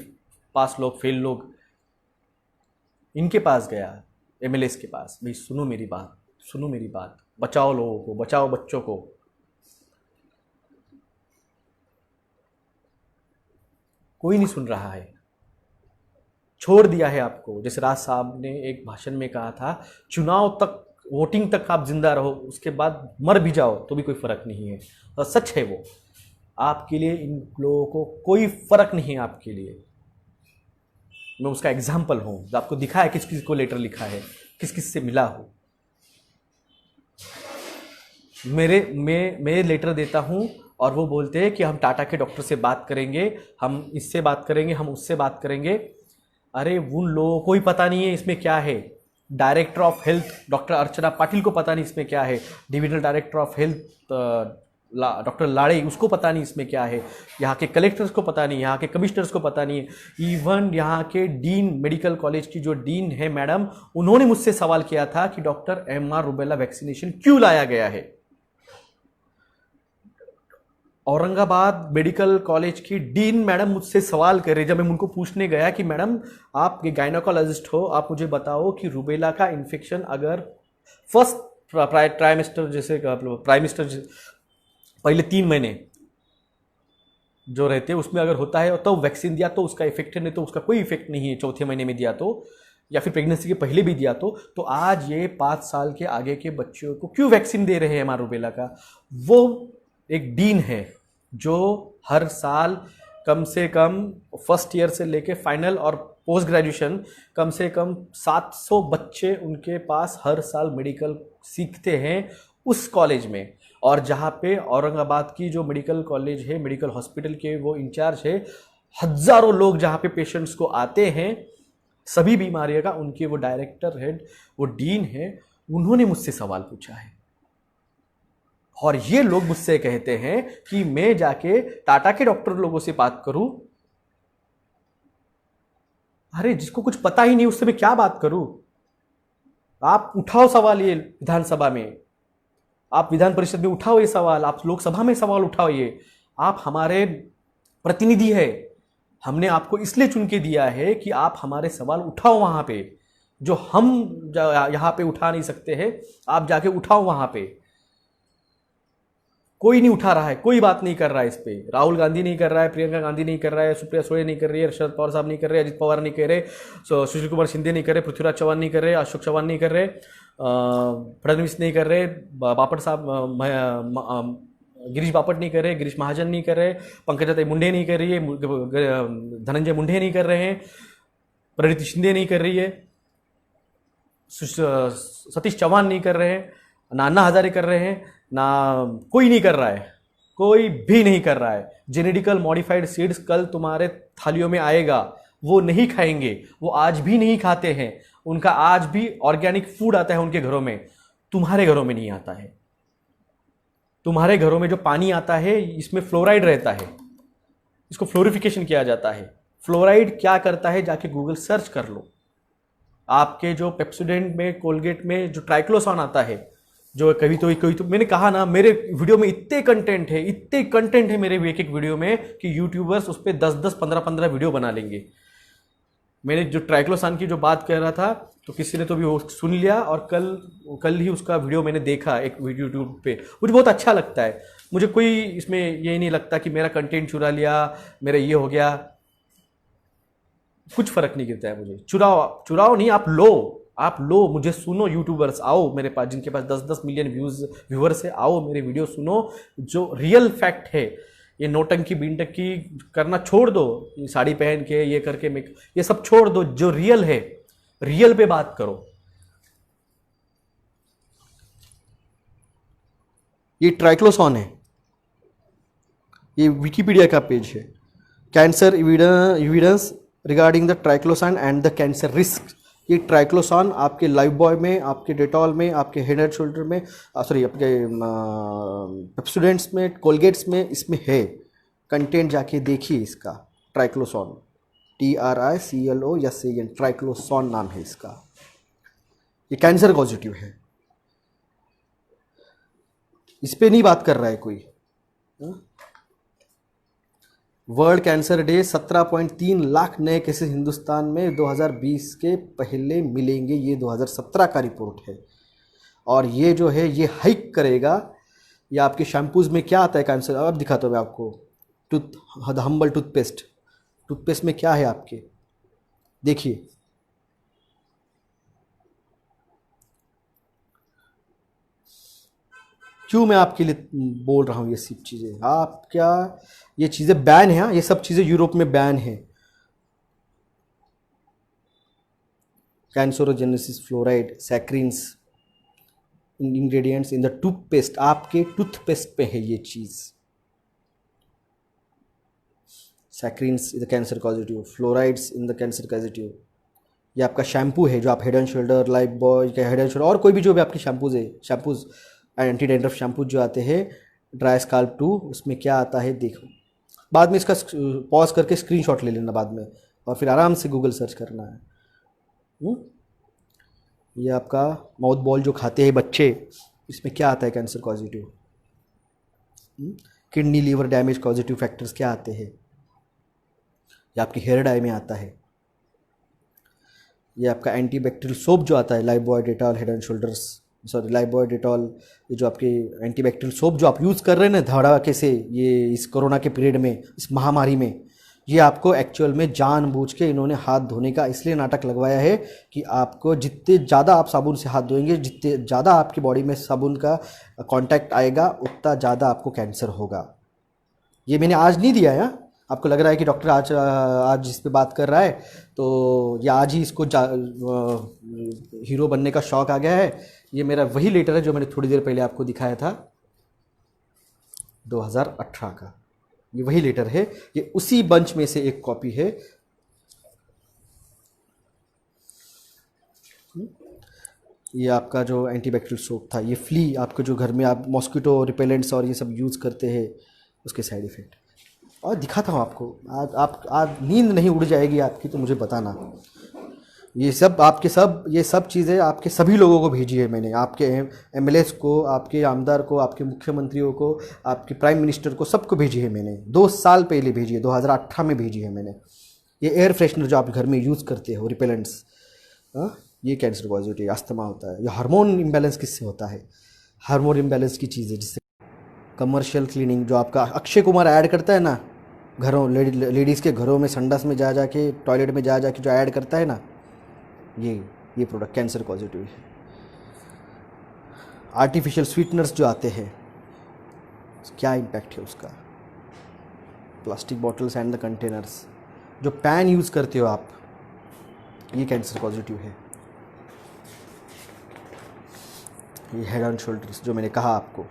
पास लोग, फेल लोग, इनके पास गया, एमएलएस के पास, भाई सुनो मेरी बात, बचाओ लोगों को, बचाओ बच्चों को। कोई नहीं सुन रहा है, छोड़ दिया है आपको। जैसे राज साहब ने एक भाषण में कहा था, चुनाव तक, वोटिंग तक आप जिंदा रहो, उसके बाद मर भी जाओ तो भी कोई फर्क नहीं है। और सच है वो, आपके लिए इन लोगों को कोई फर्क नहीं है आपके लिए। मैं उसका एग्जाम्पल हूं, आपको दिखा है किस किस को लेटर लिखा है, किस किस से मिला हूं। मैं लेटर देता हूं और वो बोलते हैं कि हम टाटा के डॉक्टर से बात करेंगे, हम इससे बात करेंगे, हम उससे बात करेंगे। अरे उन लोगों को ही पता नहीं है इसमें क्या है। डायरेक्टर ऑफ हेल्थ डॉक्टर अर्चना पाटिल को पता नहीं इसमें क्या है, divisional director of health doctor लाड़े, उसको पता नहीं इसमें क्या है, यहाँ के कलेक्टर्स को पता नहीं, यहाँ के कमिश्नर्स को पता नहीं है। इवन यहाँ के डीन, मेडिकल कॉलेज की जो डीन है मैडम, उन्होंने मुझसे सवाल किया था कि डॉक्टर MR रूबेला वैक्सीनेशन क्यों लाया गया है। औरंगाबाद मेडिकल कॉलेज की डीन मैडम मुझसे सवाल कर रहे, जब मैं उनको पूछने गया कि मैडम आप गायनोकोलॉजिस्ट हो, आप मुझे बताओ कि रूबेला का इन्फेक्शन अगर फर्स्ट ट्राइमेस्टर, जैसे प्राइमेस्टर पहले 3 महीने जो रहते हैं उसमें अगर होता है तो वैक्सीन दिया तो उसका इफेक्ट है, नहीं तो उसका कोई इफेक्ट नहीं है। चौथे महीने में दिया तो, या फिर प्रेगनेंसी के पहले भी दिया तो आज ये 5 साल के आगे के बच्चों को क्यों वैक्सीन दे रहे हैं MR रूबेला का। वो एक डीन है जो हर साल कम से कम फर्स्ट ईयर से लेके फाइनल और पोस्ट ग्रेजुएशन कम से कम 700 बच्चे उनके पास हर साल मेडिकल सीखते हैं उस कॉलेज में। और जहाँ पे औरंगाबाद की जो मेडिकल कॉलेज है, मेडिकल हॉस्पिटल के वो इंचार्ज है, हजारों लोग जहाँ पे पेशेंट्स को आते हैं सभी बीमारियों का, उनके वो डायरेक्टर हेड, वो डीन है, उन्होंने मुझसे सवाल पूछा है। और ये लोग मुझसे कहते हैं कि मैं जाके टाटा के डॉक्टर लोगों से बात करूं। अरे जिसको कुछ पता ही नहीं उससे मैं क्या बात करूं। आप उठाओ सवाल ये विधानसभा में, आप विधान परिषद में उठाओ ये सवाल, आप लोकसभा में सवाल उठाओ ये। आप हमारे प्रतिनिधि है, हमने आपको इसलिए चुन के दिया है कि आप हमारे सवाल उठाओ वहां पे, जो हम यहां पे उठा नहीं सकते हैं, आप जाके उठाओ वहां पे। कोई नहीं उठा रहा है, कोई बात नहीं कर रहा है इस पे। राहुल गांधी नहीं कर रहा है, प्रियंका गांधी नहीं कर रहा है, सुप्रिया सुळे नहीं कर रही है, शरद पवार साहब नहीं कर रहे, अजित पवार नहीं कर रहे, सुशील कुमार शिंदे नहीं कर रहे, पृथ्वीराज चौहान नहीं कर रहे, अशोक चौहान नहीं कर रहे, फडणवीस नहीं कर रहे, बापट साहब, गिरीश बापट नहीं कर रहे, गिरीश महाजन नहीं कर रहे, पंकजा मुंडे नहीं कर रही है, धनंजय मुंडे नहीं कर रहे हैं, प्रणीति शिंदे नहीं कर रही है, सतीश चौहान नहीं कर रहे हैं, ना अन्ना हजारे कर रहे हैं, ना कोई नहीं कर रहा है, कोई भी नहीं कर रहा है। जेनेटिकल मॉडिफाइड सीड्स कल तुम्हारे थालियों में आएगा, वो नहीं खाएंगे, वो आज भी नहीं खाते हैं, उनका आज भी ऑर्गेनिक फूड आता है उनके घरों में, तुम्हारे घरों में नहीं आता है। तुम्हारे घरों में जो पानी आता है इसमें फ्लोराइड रहता है, इसको फ्लोरिफिकेशन किया जाता है। फ्लोराइड क्या करता है जाके गूगल सर्च कर लो। आपके जो पेप्सोडेंट में, कोलगेट में जो ट्राइक्लोसॉन आता है, जो कभी तो मैंने कहा ना, मेरे वीडियो में इतने कंटेंट है मेरे एक वीडियो में कि यूट्यूबर्स उस पर 10-10, 15-15 वीडियो बना लेंगे। मैंने जो ट्राइक्लोसान की जो बात कर रहा था तो किसी ने तो भी वो सुन लिया, और कल ही उसका वीडियो मैंने देखा एक यूट्यूब पे, मुझे बहुत अच्छा लगता है। मुझे कोई इसमें ये नहीं लगता कि मेरा कंटेंट चुरा लिया, मेरा ये हो गया, कुछ फर्क नहीं गिरता है मुझे। चुराओ नहीं, आप लो, मुझे सुनो। यूट्यूबर्स आओ मेरे पास, जिनके पास 10-10 मिलियन व्यूअर्स है, आओ मेरे वीडियो सुनो, जो रियल फैक्ट है। ये नोटंकी बिंटंकी करना छोड़ दो, ये साड़ी पहन के ये करके ये सब छोड़ दो, जो रियल है रियल पे बात करो। ये ट्राइक्लोसॉन है, ये विकिपीडिया का पेज है, cancer evidence regarding the triclosan and the cancer risk. ये ट्राइक्लोसॉन आपके लाइफ बॉय में, आपके डेटॉल में, आपके हेड एंड शोल्डर में, सॉरी आपके पेप्सोडेंट्स में, कोलगेट्स में, इसमें है। कंटेंट जाके देखिए इसका, ट्राइक्लोसॉन, TRICLOSAN, ट्राइक्लोसॉन नाम है इसका। ये कैंसर पॉजिटिव है, इस पे नहीं बात कर रहा है कोई। वर्ल्ड कैंसर डे, 17.3 लाख नए केसेस हिंदुस्तान में 2020 के पहले मिलेंगे, ये 2017 का रिपोर्ट है। और ये जो है ये हाइक करेगा। ये आपके शैम्पूज में क्या आता है कैंसर, अब दिखाता हूँ मैं आपको। हम्बल टूथपेस्ट टूथपेस्ट में क्या है आपके, देखिए। क्यों मैं आपके लिए बोल रहा हूँ ये सब चीज़ें, आप क्या, ये चीज़ें बैन है, ये सब चीज़ें यूरोप में बैन है। Cancerogenesis, fluoride, saccharins ingredients in the toothpaste, आपके टूथपेस्ट पे है ये चीज़। Saccharins in the cancer causative, fluorides in the cancer causative. ये आपका शैम्पू है जो आप head and shoulder, Lifebuoy का हेड एंड शोल्डर और कोई भी जो भी आपके शैम्पूज है, शैम्पूज एंटी डैंड्रफ शैम्पू जो आते हैं, ड्राई स्काल्प 2, उसमें क्या आता है देखो। बाद में इसका पॉज करके स्क्रीनशॉट ले लेना बाद में, और फिर आराम से गूगल सर्च करना है। ये आपका माउथ बॉल जो खाते हैं बच्चे, इसमें क्या आता है cancer causative. Kidney liver damage causative factors क्या आते हैं, ये आपके हेयर डाई में आता है। ये आपका एंटीबैक्टीरियल सोप जो आता है, Lifebuoy, Dettol, head and shoulders, sorry Lifebuoy, Dettol, ये जो आपके एंटीबैक्टीरियल सोप जो आप यूज़ कर रहे हैं ना धड़ाके से, ये इस कोरोना के पीरियड में, इस महामारी में, ये आपको एक्चुअल में जानबूझ के इन्होंने हाथ धोने का इसलिए नाटक लगवाया है कि आपको जितने ज़्यादा आप साबुन से हाथ धोएंगे, जितने ज़्यादा आपकी बॉडी में साबुन का कांटेक्ट आएगा, उतना ज़्यादा आपको कैंसर होगा। ये मैंने आज नहीं दिया है, आपको लग रहा है कि डॉक्टर आज इस पे बात कर रहा है तो या आज ही इसको हीरो बनने का शौक आ गया है। ये मेरा वही लेटर है जो मैंने थोड़ी देर पहले आपको दिखाया था, 2018 का, ये वही लेटर है, ये उसी बंच में से एक कॉपी है। ये आपका जो एंटीबैक्टीरियल सोप था, ये फ्ली आपके जो घर में आप मॉस्किटो रिपेलेंट्स और ये सब यूज़ करते हैं, उसके साइड इफ़ेक्ट। और दिखाता हूँ आपको, आज नींद नहीं उड़ जाएगी आपकी तो मुझे बताना। ये सब आपके ये सब चीज़ें आपके सभी लोगों को भेजी है मैंने, आपके एमएलएस को, आपके आमदार को, आपके मुख्यमंत्रियों को, आपके प्राइम मिनिस्टर को, सबको भेजी है मैंने। 2 साल पहले भेजी है, 2018 में भेजी है मैंने। ये एयर फ्रेशनर जो आप घर में यूज़ करते हो, रिपेलेंट्स, ये कैंसर पॉजिटिव, अस्थमा होता है। ये हार्मोन इम्बैलेंस किससे होता है, हार्मोन इम्बैलेंस की चीज़ है, जिससे कमर्शियल क्लीनिंग जो आपका अक्षय कुमार ऐड करता है ना, घरों लेडीज़ के घरों में संडास में जा के, टॉयलेट में जा के जो ऐड करता है ना, ये प्रोडक्ट कैंसर पॉजिटिव है। आर्टिफिशियल स्वीटनर्स जो आते हैं, क्या इम्पैक्ट है उसका, plastic bottles and the containers, जो पैन यूज़ करते हो आप, ये कैंसर पॉजिटिव है। ये हेड एंड शोल्डर्स जो मैंने कहा आपको,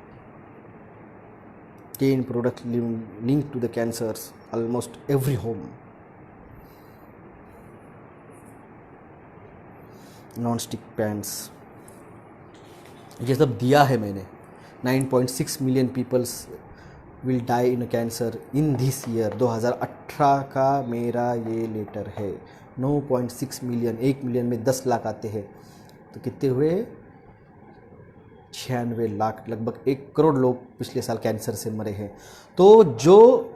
10 product link to the cancers almost every home. Non stick pans, ये सब दिया है मैंने। 9.6 million peoples will die in cancer in this year, 2018 का मेरा ये लेटर है। 9.6 मिलियन, 1 मिलियन में 10 लाख आते हैं तो कितने हुए, 96 लाख, लगभग 1 करोड़ लोग पिछले साल कैंसर से मरे हैं। तो जो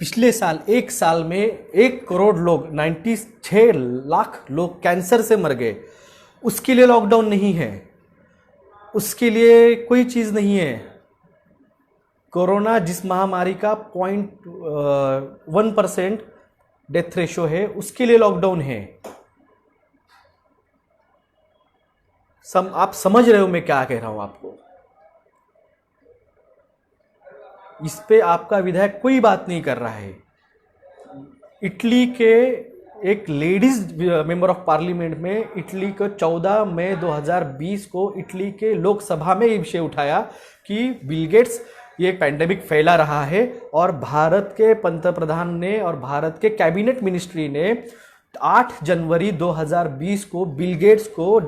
पिछले साल 1 साल में 1 करोड़ लोग, 96 लाख लोग कैंसर से मर गए, उसके लिए लॉकडाउन नहीं है, उसके लिए कोई चीज़ नहीं है। कोरोना जिस महामारी का 0.1% डेथ रेशो है, उसके लिए लॉकडाउन है। आप समझ रहे हो मैं क्या कह रहा हूं आपको। इस पे आपका विधायक कोई बात नहीं कर रहा है। इटली के एक लेडीज मेंबर ऑफ पार्लियामेंट में, इटली को 14 मई 2020 को इटली के लोकसभा में ये विषय उठाया कि बिल गेट्स ये पैंडेमिक फैला रहा है, और भारत के पंतप्रधान ने और भारत के कैबिनेट मिनिस्ट्री ने 8 जनवरी 2020 को बिल गेट्स को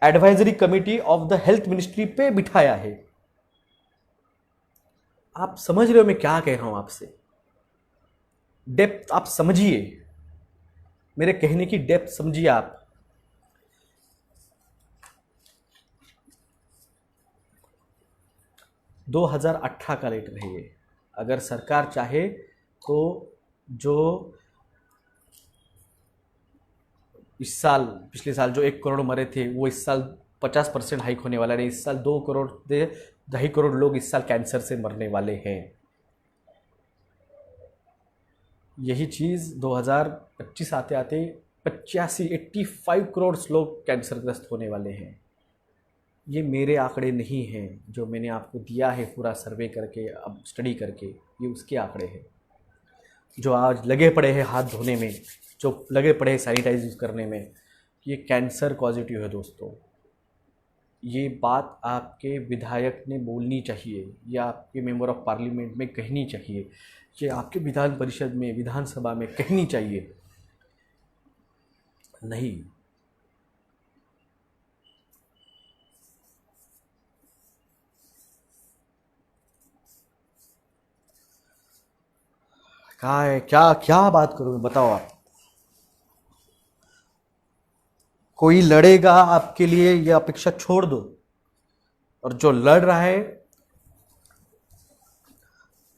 advisory committee of the health ministry पे बिठाया है। आप समझ रहे हो मैं क्या कह रहा हूं आपसे, डेप्थ आप समझिए, मेरे कहने की डेप्थ समझिए आप। – 2018 का लेटर है ये। अगर सरकार चाहे तो जो इस साल, पिछले साल जो 1 करोड़ मरे थे, वो इस साल 50% हाइक होने वाला है। इस साल 2 करोड़ से 2.5 करोड़ लोग इस साल कैंसर से मरने वाले हैं। यही चीज़ 2025 आते आते 85 करोड़ लोग कैंसरग्रस्त होने वाले हैं। ये मेरे आंकड़े नहीं हैं जो मैंने आपको दिया है पूरा सर्वे करके, अब स्टडी करके, ये उसके आंकड़े हैं। जो आज लगे पड़े हैं हाथ धोने में, जो लगे पड़े हैं सैनिटाइज यूज़ करने में, ये कैंसर पॉजिटिव है दोस्तों। ये बात आपके विधायक ने बोलनी चाहिए या आपके मेंबर ऑफ पार्लियामेंट में कहनी चाहिए, ये आपके विधान परिषद में, विधानसभा में कहनी चाहिए। नहीं, कहाँ है, क्या क्या बात करूँ, बताओ आप। कोई लड़ेगा आपके लिए, ये अपेक्षा छोड़ दो, और जो लड़ रहा है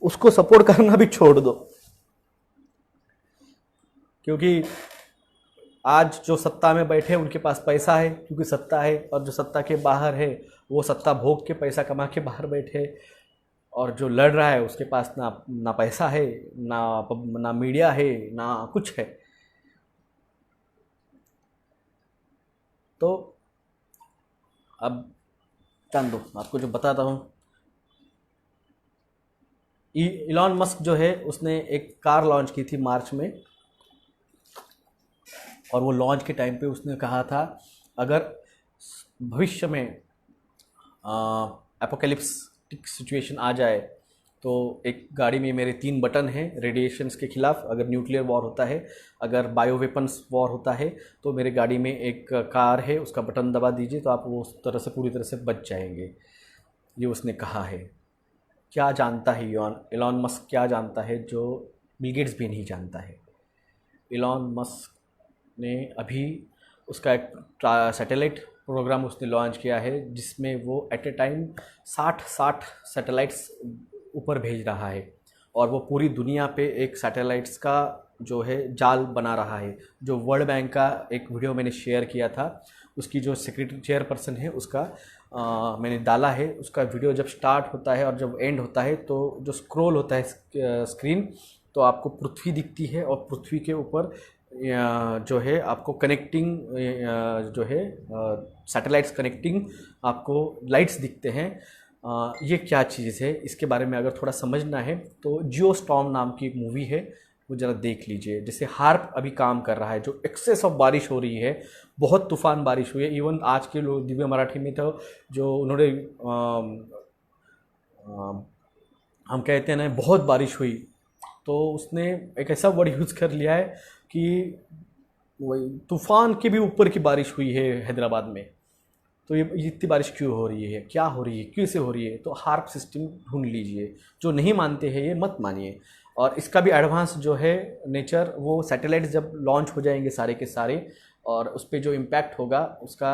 उसको सपोर्ट करना भी छोड़ दो। क्योंकि आज जो सत्ता में बैठे उनके पास पैसा है, क्योंकि सत्ता है, और जो सत्ता के बाहर है वो सत्ता भोग के पैसा कमा के बाहर बैठे, और जो लड़ रहा है उसके पास ना पैसा है, ना मीडिया है, ना कुछ है। तो अब जान दो, आपको जो बताता हूँ। इलॉन मस्क जो है उसने एक कार लॉन्च की थी मार्च में, और वो लॉन्च के टाइम पे उसने कहा था अगर भविष्य में एपोकैलिप्टिक सिचुएशन आ जाए तो एक गाड़ी में मेरे 3 बटन हैं रेडिएशंस के खिलाफ, अगर न्यूक्लियर वॉर होता है, अगर बायो वेपन्स वॉर होता है, तो मेरे गाड़ी में एक कार है, उसका बटन दबा दीजिए तो आप वो उस तरह से पूरी तरह से बच जाएंगे। ये उसने कहा है। क्या जानता है इलॉन मस्क, क्या जानता है जो बिल गेट्स भी नहीं जानता है। इलॉन मस्क ने अभी उसका एक सैटेलाइट प्रोग्राम उसने लॉन्च किया है, जिसमें वो एट ए टाइम 60 सैटेलाइट्स ऊपर भेज रहा है, और वो पूरी दुनिया पे एक सैटेलाइट्स का जो है जाल बना रहा है। जो वर्ल्ड बैंक का एक वीडियो मैंने शेयर किया था, उसकी जो सेक्रेटरी चेयरपर्सन है उसका मैंने डाला है। उसका वीडियो जब स्टार्ट होता है और जब एंड होता है तो जो स्क्रॉल होता है स्क्रीन, तो आपको पृथ्वी दिखती है, और पृथ्वी के ऊपर जो है आपको कनेक्टिंग जो है सैटेलाइट्स कनेक्टिंग आपको लाइट्स दिखते हैं। ये क्या चीज़ है, इसके बारे में अगर थोड़ा समझना है तो जियो स्टॉर्म नाम की एक मूवी है, वो ज़रा देख लीजिए। जैसे हार्प अभी काम कर रहा है, जो एक्सेस ऑफ बारिश हो रही है, बहुत तूफान बारिश हुई है। इवन आज के लोग दिव्य मराठी में तो जो उन्होंने हम कहते हैं ना बहुत बारिश हुई, तो उसने एक ऐसा वर्ड यूज़ कर लिया है कि वही तूफ़ान के भी ऊपर की बारिश हुई है हैदराबाद में। तो ये इतनी बारिश क्यों हो रही है, क्या हो रही है, कैसे हो रही है, तो हार्प सिस्टम ढूंढ लीजिए। जो नहीं मानते हैं ये मत मानिए। और इसका भी एडवांस जो है नेचर, वो सैटेलाइट जब लॉन्च हो जाएंगे सारे के सारे, और उस पर जो इम्पैक्ट होगा उसका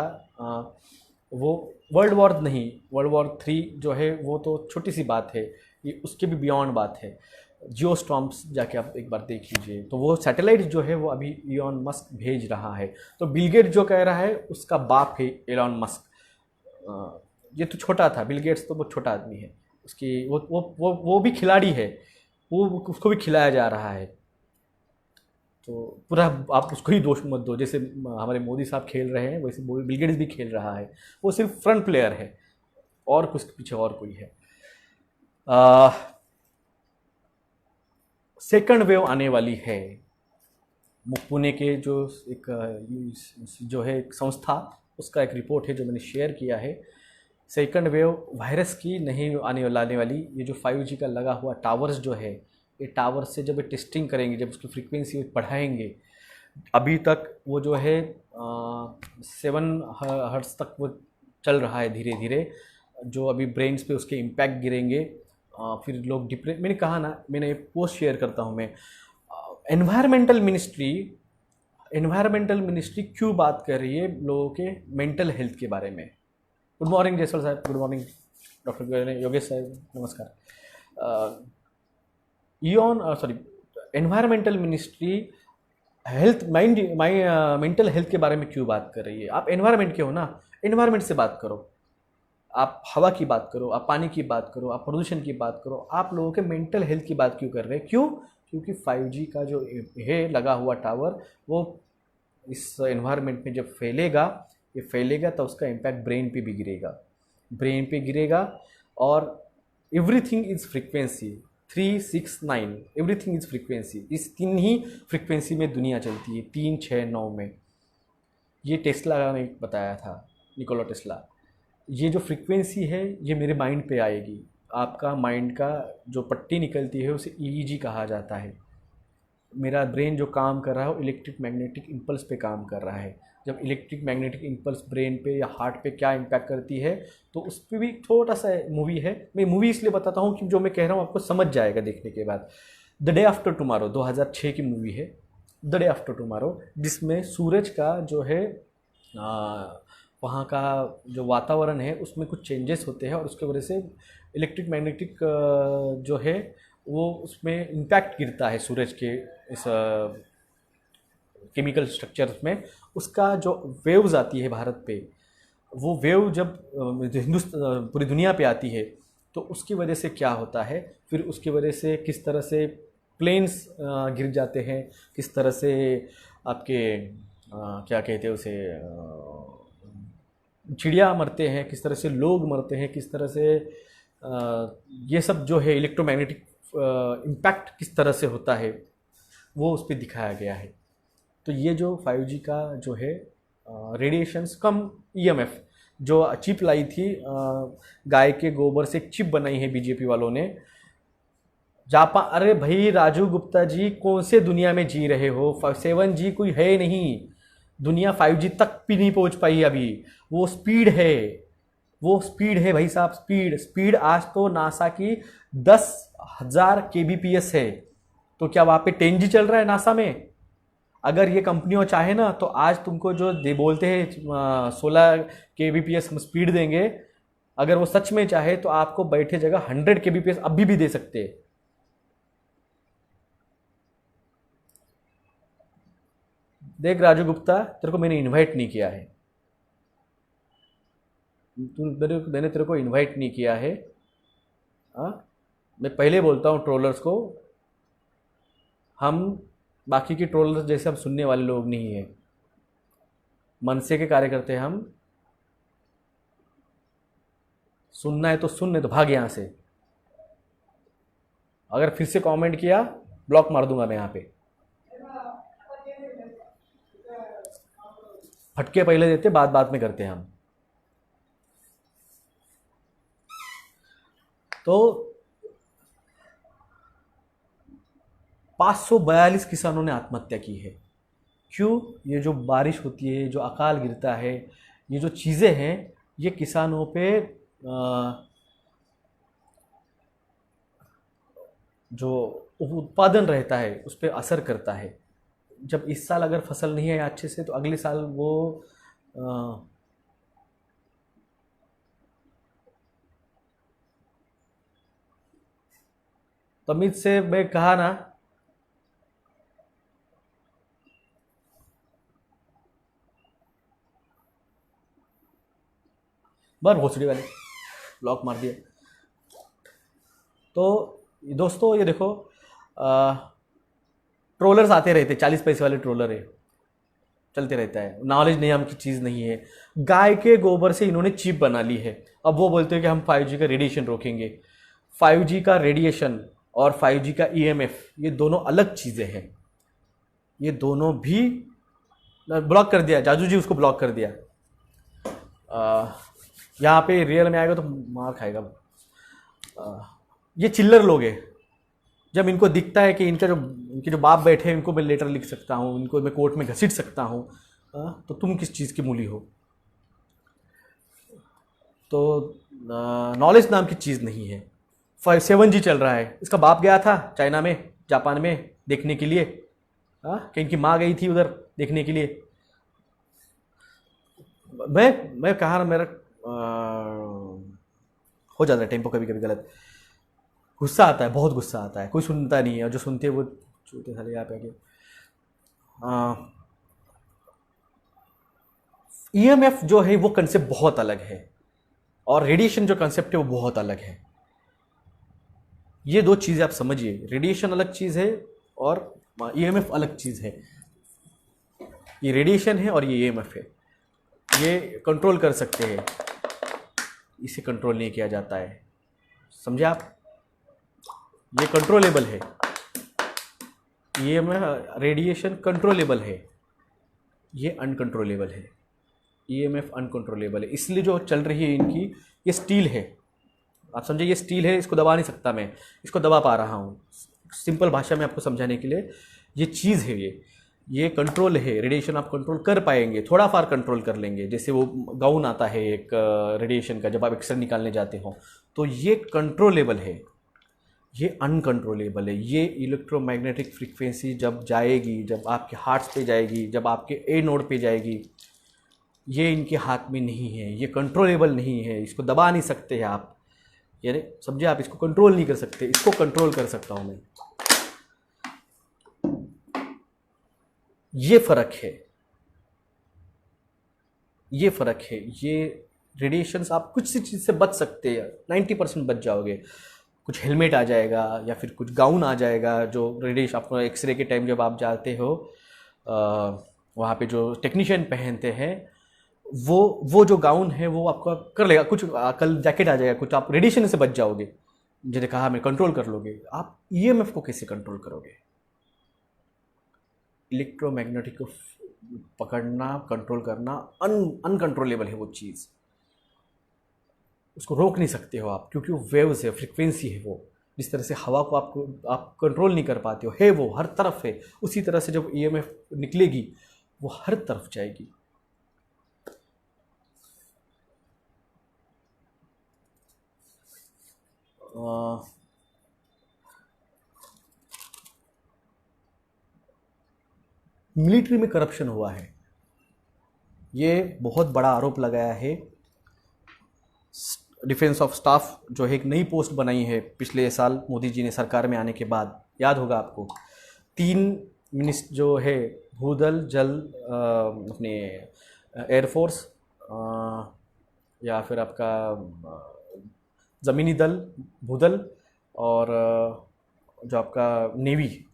वो वर्ल्ड वॉर नहीं, वर्ल्ड वॉर 3 जो है वो तो छोटी सी बात है, ये उसके भी बियॉन्ड बात है। जियो स्टॉर्म्स जाके आप एक बार देख लीजिए। तो वो सैटेलाइट जो है वो अभी इलॉन मस्क भेज रहा है। तो बिल गेट्स जो कह रहा है उसका बाप है इलॉन मस्क। ये तो छोटा था, बिल गेट्स तो बहुत छोटा आदमी है, उसकी वो भी खिलाड़ी है, वो उसको भी खिलाया जा रहा है। तो पूरा आप उसको ही दोष मत दो। जैसे हमारे मोदी साहब खेल रहे हैं वैसे बिल गेट्स भी खेल रहा है। वो सिर्फ फ्रंट प्लेयर है, और कुछ पीछे और कोई है। सेकंड वेव आने वाली है। पुणे के जो एक संस्था, उसका एक रिपोर्ट है जो मैंने शेयर किया है। सेकंड वेव वायरस की नहीं आने वाली। ये जो 5G का लगा हुआ टावर्स जो है, ये टावर्स से जब ये टेस्टिंग करेंगे, जब उसकी फ्रीक्वेंसी बढ़ाएंगे, अभी तक वो जो है 7 हर्ट्ज तक वो चल रहा है धीरे धीरे। जो अभी ब्रेन्स पे उसके इम्पैक्ट गिरेंगे, फिर लोग मैंने कहा ना, मैंने पोस्ट शेयर करता हूँ मैं। एनवायरमेंटल मिनिस्ट्री क्यों बात कर रही है लोगों के मेंटल हेल्थ के बारे में। गुड मॉर्निंग जयसवाल साहब, गुड मॉर्निंग डॉक्टर योगेश साहब, नमस्कार। एनवायरमेंटल मिनिस्ट्री मेंटल हेल्थ के बारे में क्यों बात कर रही है। आप एनवायरमेंट के हो ना, एनवायरमेंट से बात करो। आप हवा की बात करो, आप पानी की बात करो, आप प्रदूषण की बात करो। आप लोगों के मेंटल हेल्थ की बात क्यों कर रहे हैं? क्यों? क्योंकि 5G का जो है लगा हुआ टावर वो इस एनवायरनमेंट में जब फैलेगा, ये फैलेगा तो उसका इम्पैक्ट ब्रेन पे भी गिरेगा, ब्रेन पे गिरेगा। और everything is frequency, 369 everything is frequency. इस 3 ही फ्रीक्वेंसी में दुनिया चलती है, 3, 6, 9 में। ये टेस्ला ने बताया था, निकोला टेस्ला। ये जो फ्रीक्वेंसी है ये मेरे माइंड पे आएगी। आपका माइंड का जो पट्टी निकलती है उसे ईईजी कहा जाता है। मेरा ब्रेन जो काम कर रहा है वो इलेक्ट्रिक मैग्नेटिक इम्पल्स पे काम कर रहा है। जब इलेक्ट्रिक मैग्नेटिक इम्पल्स ब्रेन पे या हार्ट पे क्या इम्पैक्ट करती है, तो उस पर भी छोटा सा मूवी है। मैं मूवी इसलिए बताता हूँ कि जो मैं कह रहा हूँ आपको समझ जाएगा देखने के बाद। द डे आफ्टर टुमारो 2006 की मूवी है, द डे आफ्टर टुमारो, जिसमें सूरज का जो है वहाँ का जो वातावरण है उसमें कुछ चेंजेस होते हैं और उसके वजह से इलेक्ट्रिक मैग्नेटिक जो है वो उसमें इम्पैक्ट गिरता है सूरज के इस केमिकल स्ट्रक्चर्स में। उसका जो वेव्स आती है भारत पे, वो वेव जब हिंदुस्तान पूरी दुनिया पे आती है तो उसकी वजह से क्या होता है, फिर उसकी वजह से किस तरह से प्लेन्स गिर जाते हैं, किस तरह से आपके क्या कहते हैं उसे चिड़िया मरते हैं, किस तरह से लोग मरते हैं, किस तरह से ये सब जो है इलेक्ट्रोमैग्नेटिक इम्पैक्ट किस तरह से होता है वो उस पर दिखाया गया है। तो ये जो 5G का जो है रेडिएशंस कम ईएमएफ जो चिप लाई थी, गाय के गोबर से एक चिप बनाई है बीजेपी वालों ने जापान। अरे भाई राजू गुप्ता जी, कौन से दुनिया में जी रहे हो? 7G कोई है नहीं, दुनिया 5G तक भी नहीं पहुंच पाई अभी। वो स्पीड है, वो स्पीड है भाई साहब, स्पीड आज तो नासा की 10,000 kbps है। तो क्या वहाँ पे 10G चल रहा है नासा में? अगर ये कंपनियों चाहे ना तो आज तुमको जो दे बोलते हैं 16 kbps हम स्पीड देंगे, अगर वो सच में चाहे तो आपको बैठे जगह 100 kbps अभी भी दे सकते हैं। देख राजू गुप्ता, तेरे को मैंने इनवाइट नहीं किया है, मैंने तेरे को इनवाइट नहीं किया है। मैं पहले बोलता हूँ ट्रोलर्स को, हम बाकी के ट्रोलर्स जैसे हम सुनने वाले लोग नहीं हैं, मनसे के कार्यकर्ते हम। सुनना है तो सुन, नहीं तो भाग यहाँ से। अगर फिर से कमेंट किया ब्लॉक मार दूंगा मैं यहाँ पे। फटके पहले देते, बात में करते हैं हम। तो 542 किसानों ने आत्महत्या की है। क्यों? ये जो बारिश होती है, जो अकाल गिरता है, ये जो चीज़ें हैं, ये किसानों पे जो उत्पादन रहता है उस पर असर करता है। जब इस साल अगर फसल नहीं है अच्छे से तो अगले साल वो तमीज से मैं कहा ना, बार भोसड़ी वाले ब्लॉक मार दिया। तो दोस्तों ये देखो, ट्रोलर्स आते रहते, 40 पैसे वाले ट्रोलर है, चलते रहता है। नॉलेज नहीं, हम की चीज़ नहीं है। गाय के गोबर से इन्होंने चिप बना ली है। अब वो बोलते हैं कि हम 5G का रेडिएशन रोकेंगे। 5G का रेडिएशन और 5G का ईएमएफ ये दोनों अलग चीज़ें हैं। ये दोनों भी ब्लॉक कर दिया जाजू जी, उसको ब्लॉक कर दिया। यहाँ पे रियल में आएगा तो मार खाएगा। ये चिल्लर लोग हैं, जब इनको दिखता है कि इनके जो बाप बैठे हैं इनको मैं लेटर लिख सकता हूँ, इनको मैं कोर्ट में घसीट सकता हूँ, तो तुम किस चीज़ की मूली हो? तो नॉलेज नाम की चीज़ नहीं है। 7G चल रहा है, इसका बाप गया था चाइना में, जापान में देखने के लिए, कि इनकी माँ गई थी उधर देखने के लिए। मैं कहा ना, मेरा हो जाता है टेम्पो कभी कभी गलत, गुस्सा आता है, बहुत गुस्सा आता है। कोई सुनता नहीं है, और जो सुनते हैं वो चूते साले यहाँ पे आके। ईएमएफ जो है वो कंसेप्ट बहुत अलग है, और रेडिएशन जो कंसेप्ट है वो बहुत अलग है। ये दो चीज़ें आप समझिए, रेडिएशन अलग चीज़ है, और ईएमएफ अलग चीज़ है। ये रेडिएशन है और ये ईएमएफ है, ये कंट्रोल कर सकते हैं, इसे कंट्रोल नहीं किया जाता है, समझे आप? ये कंट्रोलेबल है, ईएमएफ रेडिएशन कंट्रोलेबल है, ये अनकंट्रोलेबल है, ईएमएफ अनकंट्रोलेबल है। इसलिए जो चल रही है इनकी, ये स्टील है, आप समझे, ये स्टील है, इसको दबा नहीं सकता मैं, इसको दबा पा रहा हूँ। सिंपल भाषा में आपको समझाने के लिए, ये चीज़ है, ये कंट्रोल है, रेडिएशन आप कंट्रोल कर पाएंगे, थोड़ा फार कंट्रोल कर लेंगे। जैसे वो गाउन आता है एक रेडिएशन का, जब आप एक्सरे निकालने जाते हो, तो ये कंट्रोलेबल है, ये अनकंट्रोलेबल है। ये इलेक्ट्रोमैग्नेटिक फ्रीक्वेंसी जब जाएगी, जब आपके हार्ट्स पे जाएगी, जब आपके ए नोड पे जाएगी, ये इनके हाथ में नहीं है, ये कंट्रोलेबल नहीं है, इसको दबा नहीं सकते हैं आप, यानी समझे आप, इसको कंट्रोल नहीं कर सकते, इसको कंट्रोल कर सकता हूँ मैं। ये फ़र्क है, ये फ़र्क है। ये रेडिएशंस, आप कुछ सी चीज़ से बच सकते हैं, 90% बच जाओगे। कुछ हेलमेट आ जाएगा या फिर कुछ गाउन आ जाएगा, जो रेडिएशन आपको एक्सरे के टाइम जब आप जाते हो वहाँ पे जो टेक्नीशियन पहनते हैं, वो जो गाउन है वो आपका कर लेगा। कुछ कल जैकेट आ जाएगा, कुछ आप रेडिएशन से बच जाओगे, जिन्हें कहा मैं कंट्रोल कर लोगे। आप ईएमएफ को कैसे कंट्रोल करोगे? इलेक्ट्रोमैग्नेटिक को पकड़ना, कंट्रोल करना अनकंट्रोलेबल है वो चीज़, उसको रोक नहीं सकते हो आप, क्योंकि वो वेव्स है, फ्रीक्वेंसी है। वो जिस तरह से हवा को आप कंट्रोल नहीं कर पाते हो, है वो हर तरफ है, उसी तरह से जब ईएमएफ निकलेगी वो हर तरफ जाएगी। मिलिट्री में करप्शन हुआ है, ये बहुत बड़ा आरोप लगाया है। डिफेंस ऑफ स्टाफ जो है एक नई पोस्ट बनाई है पिछले साल मोदी जी ने सरकार में आने के बाद, याद होगा आपको। 3 मिनिस्टर जो है, भूदल, जल, अपने एयरफोर्स या फिर आपका ज़मीनी दल, भूदल, और जो आपका नेवी,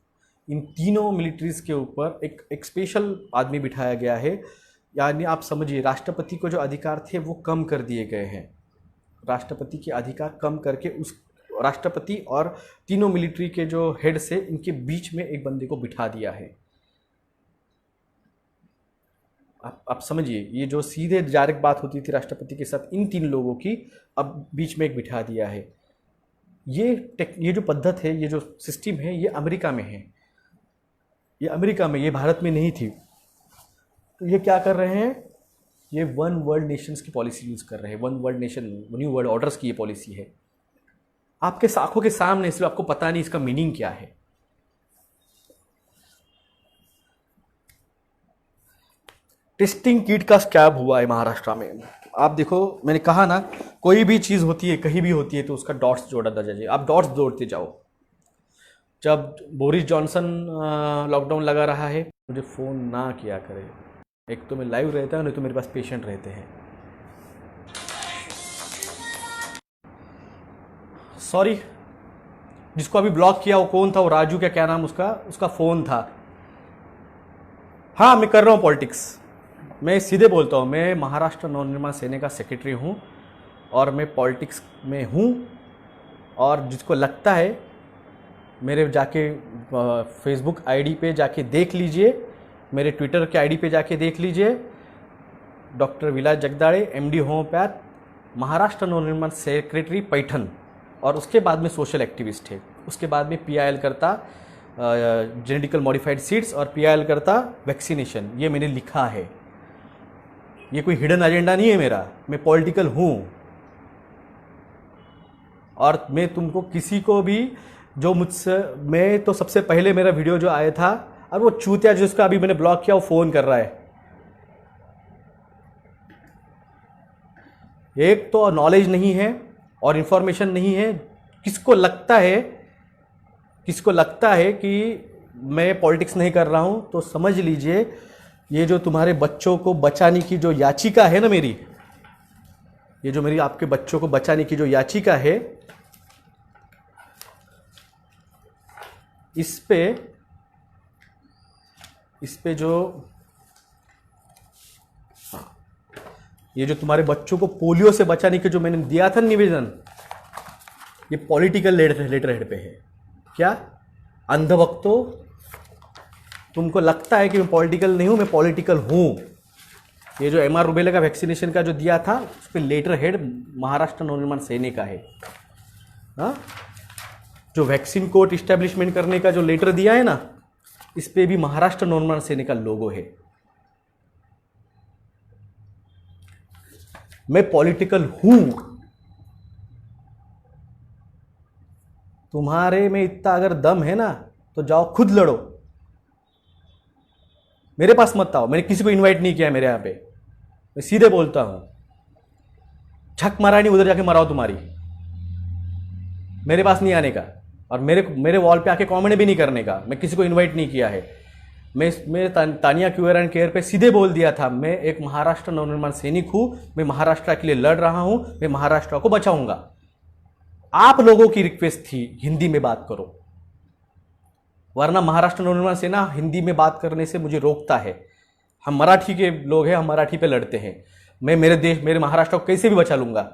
इन तीनों मिलिट्रीज़ के ऊपर एक स्पेशल आदमी बिठाया गया है। यानी आप समझिए, राष्ट्रपति को जो अधिकार थे वो कम कर दिए गए हैं। राष्ट्रपति के अधिकार कम करके उस राष्ट्रपति और तीनों मिलिट्री के जो हेड से, इनके बीच में एक बंदे को बिठा दिया है। आप समझिए, ये जो सीधे डायरेक्ट बात होती थी राष्ट्रपति के साथ इन 3 लोगों की, अब बीच में एक बिठा दिया है। ये जो पद्धत है, ये जो सिस्टम है, ये अमेरिका में है, ये अमेरिका में, ये भारत में नहीं थी। तो ये क्या कर रहे हैं, ये वन वर्ल्ड नेशंस की पॉलिसी यूज़ कर रहे हैं। One world nation, new world orders की ये पॉलिसी है, आपके आंखों के सामने, सिर्फ आपको पता नहीं इसका मीनिंग क्या है। टेस्टिंग किट का स्कैम हुआ है महाराष्ट्र में। आप देखो, मैंने कहा ना, कोई भी चीज़ होती है, कहीं भी होती है, तो उसका डॉट्स जोड़ा जाए, आप डॉट्स जोड़ते जाओ। जब बोरिस जॉनसन लॉकडाउन लगा रहा है, मुझे फ़ोन ना किया करे, एक तो मैं लाइव रहता हूँ, नहीं तो मेरे पास पेशेंट रहते हैं। सॉरी, जिसको अभी ब्लॉक किया वो कौन था, वो राजू क्या नाम उसका फ़ोन था। हाँ, मैं कर रहा हूँ पॉलिटिक्स, मैं सीधे बोलता हूँ, मैं महाराष्ट्र नवनिर्माण सेना का सेक्रेटरी हूँ और मैं पॉलिटिक्स में हूँ। और जिसको लगता है, मेरे जाके फेसबुक आईडी पे जाके देख लीजिए, मेरे ट्विटर के आईडी पे जाके देख लीजिए, डॉक्टर विलास जगदाड़े, MD homeopath, Maharashtra Navnirman secretary Paithan, और उसके बाद में सोशल एक्टिविस्ट है, उसके बाद में PIL करता जेनेटिकल मॉडिफाइड सीड्स और PIL करता वैक्सीनेशन। ये मैंने लिखा है, ये कोई हिडन एजेंडा नहीं है मेरा, मैं पॉलिटिकल हूँ। और मैं तुमको किसी को भी जो मुझसे, मैं तो सबसे पहले मेरा वीडियो जो आया था, और वो चूतिया जिसका अभी मैंने ब्लॉक किया वो फ़ोन कर रहा है। एक तो नॉलेज नहीं है और इन्फॉर्मेशन नहीं है। किसको लगता है कि मैं पॉलिटिक्स नहीं कर रहा हूँ, तो समझ लीजिए, ये जो तुम्हारे बच्चों को बचाने की जो याचिका है ना मेरी, ये जो मेरी आपके बच्चों को बचाने की जो याचिका है, इस पे इस पे जो, हाँ, ये जो तुम्हारे बच्चों को पोलियो से बचाने के जो मैंने दिया था निवेदन, ये पॉलिटिकल लेटर हेड पे है। क्या अंधभक्तों, तुमको लगता है कि मैं पॉलिटिकल नहीं हूं? मैं पॉलिटिकल हूं। ये जो MR रूबेला का वैक्सीनेशन का जो दिया था, उस पर लेटर हेड महाराष्ट्र नवनिर्माण सेना का है। हाँ, जो वैक्सीन कोर्ट इस्टेब्लिशमेंट करने का जो लेटर दिया है ना, इस पे भी महाराष्ट्र नवनिर्माण सेना का लोगो है। मैं पॉलिटिकल हूं। तुम्हारे में इतना अगर दम है ना, तो जाओ खुद लड़ो, मेरे पास मत आओ। मैंने किसी को इनवाइट नहीं किया है मेरे यहां पे, मैं सीधे बोलता हूं। छक मारा नहीं, उधर जाके मराओ तुम्हारी, मेरे पास नहीं आने का। और मेरे वॉल पे आके कमेंट भी नहीं करने का। मैं किसी को इनवाइट नहीं किया है। मैं तानिया क्यूअर एंड केयर पे सीधे बोल दिया था, मैं एक महाराष्ट्र नवनिर्माण सैनिक हूं, मैं महाराष्ट्र के लिए लड़ रहा हूं, मैं महाराष्ट्र को बचाऊंगा। आप लोगों की रिक्वेस्ट थी हिंदी में बात करो, वरना महाराष्ट्र नवनिर्माण सेना हिंदी में बात करने से मुझे रोकता है। हम मराठी के लोग हैं, हम मराठी पे लड़ते हैं। मैं मेरे देश, मेरे महाराष्ट्र को कैसे भी बचा लूंगा।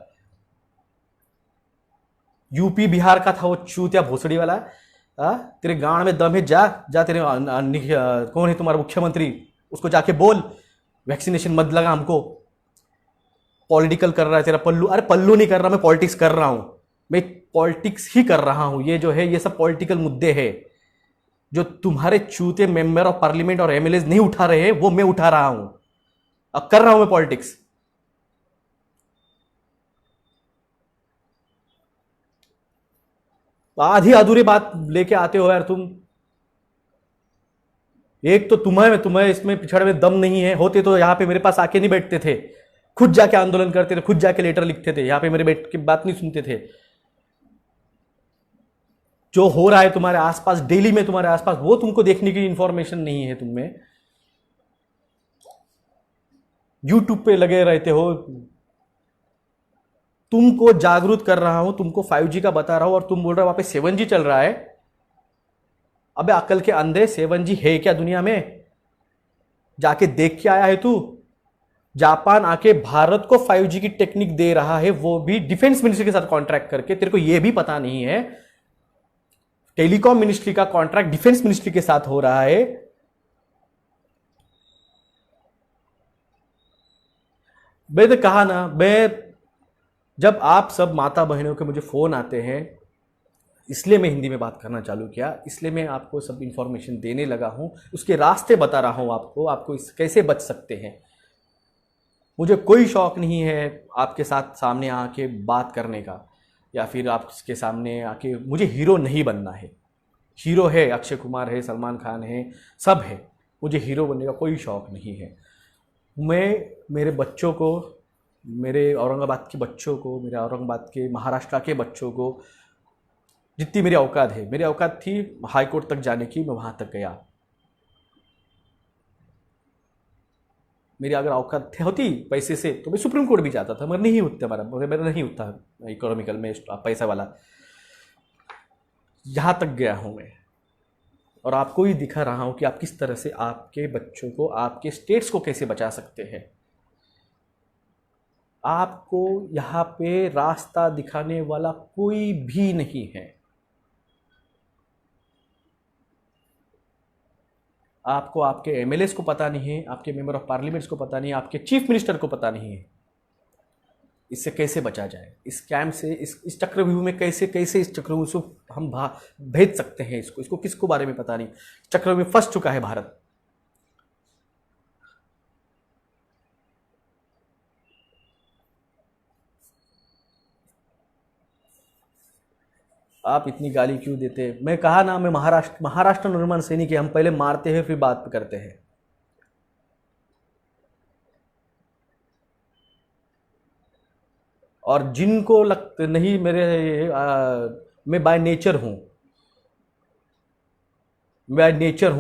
यूपी बिहार का था वो चूतिया भोसड़ी वाला। तेरे गांड में दम है, जा जा, तेरे कौन है तुम्हारा मुख्यमंत्री, उसको जाके बोल वैक्सीनेशन मत लगा हमको। पॉलिटिकल कर रहा है तेरा पल्लू। अरे पल्लू नहीं कर रहा, मैं पॉलिटिक्स कर रहा हूं। मैं पॉलिटिक्स ही कर रहा हूं। ये जो है, ये सब पॉलिटिकल मुद्दे हैं जो तुम्हारे चूते मेंबर ऑफ पार्लियामेंट और MLAs नहीं उठा रहे हैं, वो मैं उठा रहा हूं। अब कर रहा हूं मैं पॉलिटिक्स। आधी अधूरी बात लेके आते हो यार तुम। एक तो तुम्हें इसमें पिछड़ में दम नहीं है। होते तो यहां पे मेरे पास आके नहीं बैठते थे, खुद जाके आंदोलन करते थे, खुद जाके लेटर लिखते थे, यहां पे मेरे बैठ के बात नहीं सुनते थे। जो हो रहा है तुम्हारे आसपास, डेली में तुम्हारे आसपास, वो तुमको देखने की इंफॉर्मेशन नहीं है। तुम्हें यूट्यूब पे लगे रहते हो। तुमको जागरूक कर रहा हूं, तुमको 5G का बता रहा हूं, और तुम बोल रहे हो वहां पे 7G चल रहा है। अबे अकल के अंधे, 7G है क्या दुनिया में? जाके देख के आया है तू? जापान आके भारत को 5G की टेक्निक दे रहा है, वो भी डिफेंस मिनिस्ट्री के साथ कॉन्ट्रैक्ट करके। तेरे को यह भी पता नहीं है, टेलीकॉम मिनिस्ट्री का कॉन्ट्रैक्ट डिफेंस मिनिस्ट्री के साथ हो रहा है। मैंने कहा ना, जब आप सब माता बहनों के मुझे फोन आते हैं, इसलिए मैं हिंदी में बात करना चालू किया, इसलिए मैं आपको सब इंफॉर्मेशन देने लगा हूं, उसके रास्ते बता रहा हूं आपको इस कैसे बच सकते हैं। मुझे कोई शौक नहीं है आपके साथ सामने आके बात करने का, या फिर आपके सामने आके, मुझे हीरो नहीं बनना है। हीरो है अक्षय कुमार है, सलमान खान है, सब है। मुझे हीरो बनने का कोई शौक नहीं है। मैं मेरे बच्चों को, मेरे औरंगाबाद के बच्चों को, मेरे औरंगाबाद के, महाराष्ट्र के बच्चों को, जितनी मेरी औकात है, मेरी औकात थी हाई कोर्ट तक जाने की, मैं वहाँ तक गया। मेरी अगर औकात होती पैसे से तो मैं सुप्रीम कोर्ट भी जाता था, मगर नहीं उठता, मेरा नहीं उठता इकोनॉमिकल में पैसा वाला। यहाँ तक गया हूँ मैं, और आपको ही दिखा रहा हूँ कि आप किस तरह से आपके बच्चों को, आपके स्टेट्स को कैसे बचा सकते हैं। आपको यहाँ पे रास्ता दिखाने वाला कोई भी नहीं है। आपको आपके MLAs को पता नहीं है, आपके मेंबर ऑफ पार्लियामेंट्स को पता नहीं है, आपके चीफ मिनिस्टर को पता नहीं है। इससे कैसे बचा जाए, इस स्कैम से, इस चक्रव्यूह में कैसे इस चक्रव्यूह से हम भेज सकते हैं। इसको किसको बारे में पता नहीं। चक्रव्यूह में फंस चुका है भारत। आप इतनी गाली क्यों देते हैं? मैं कहा ना, मैं महाराष्ट्र नवनिर्माण सैनिक है। हम पहले मारते हैं फिर बात करते हैं। और जिनको लगते नहीं, मैं बाय नेचर हूं,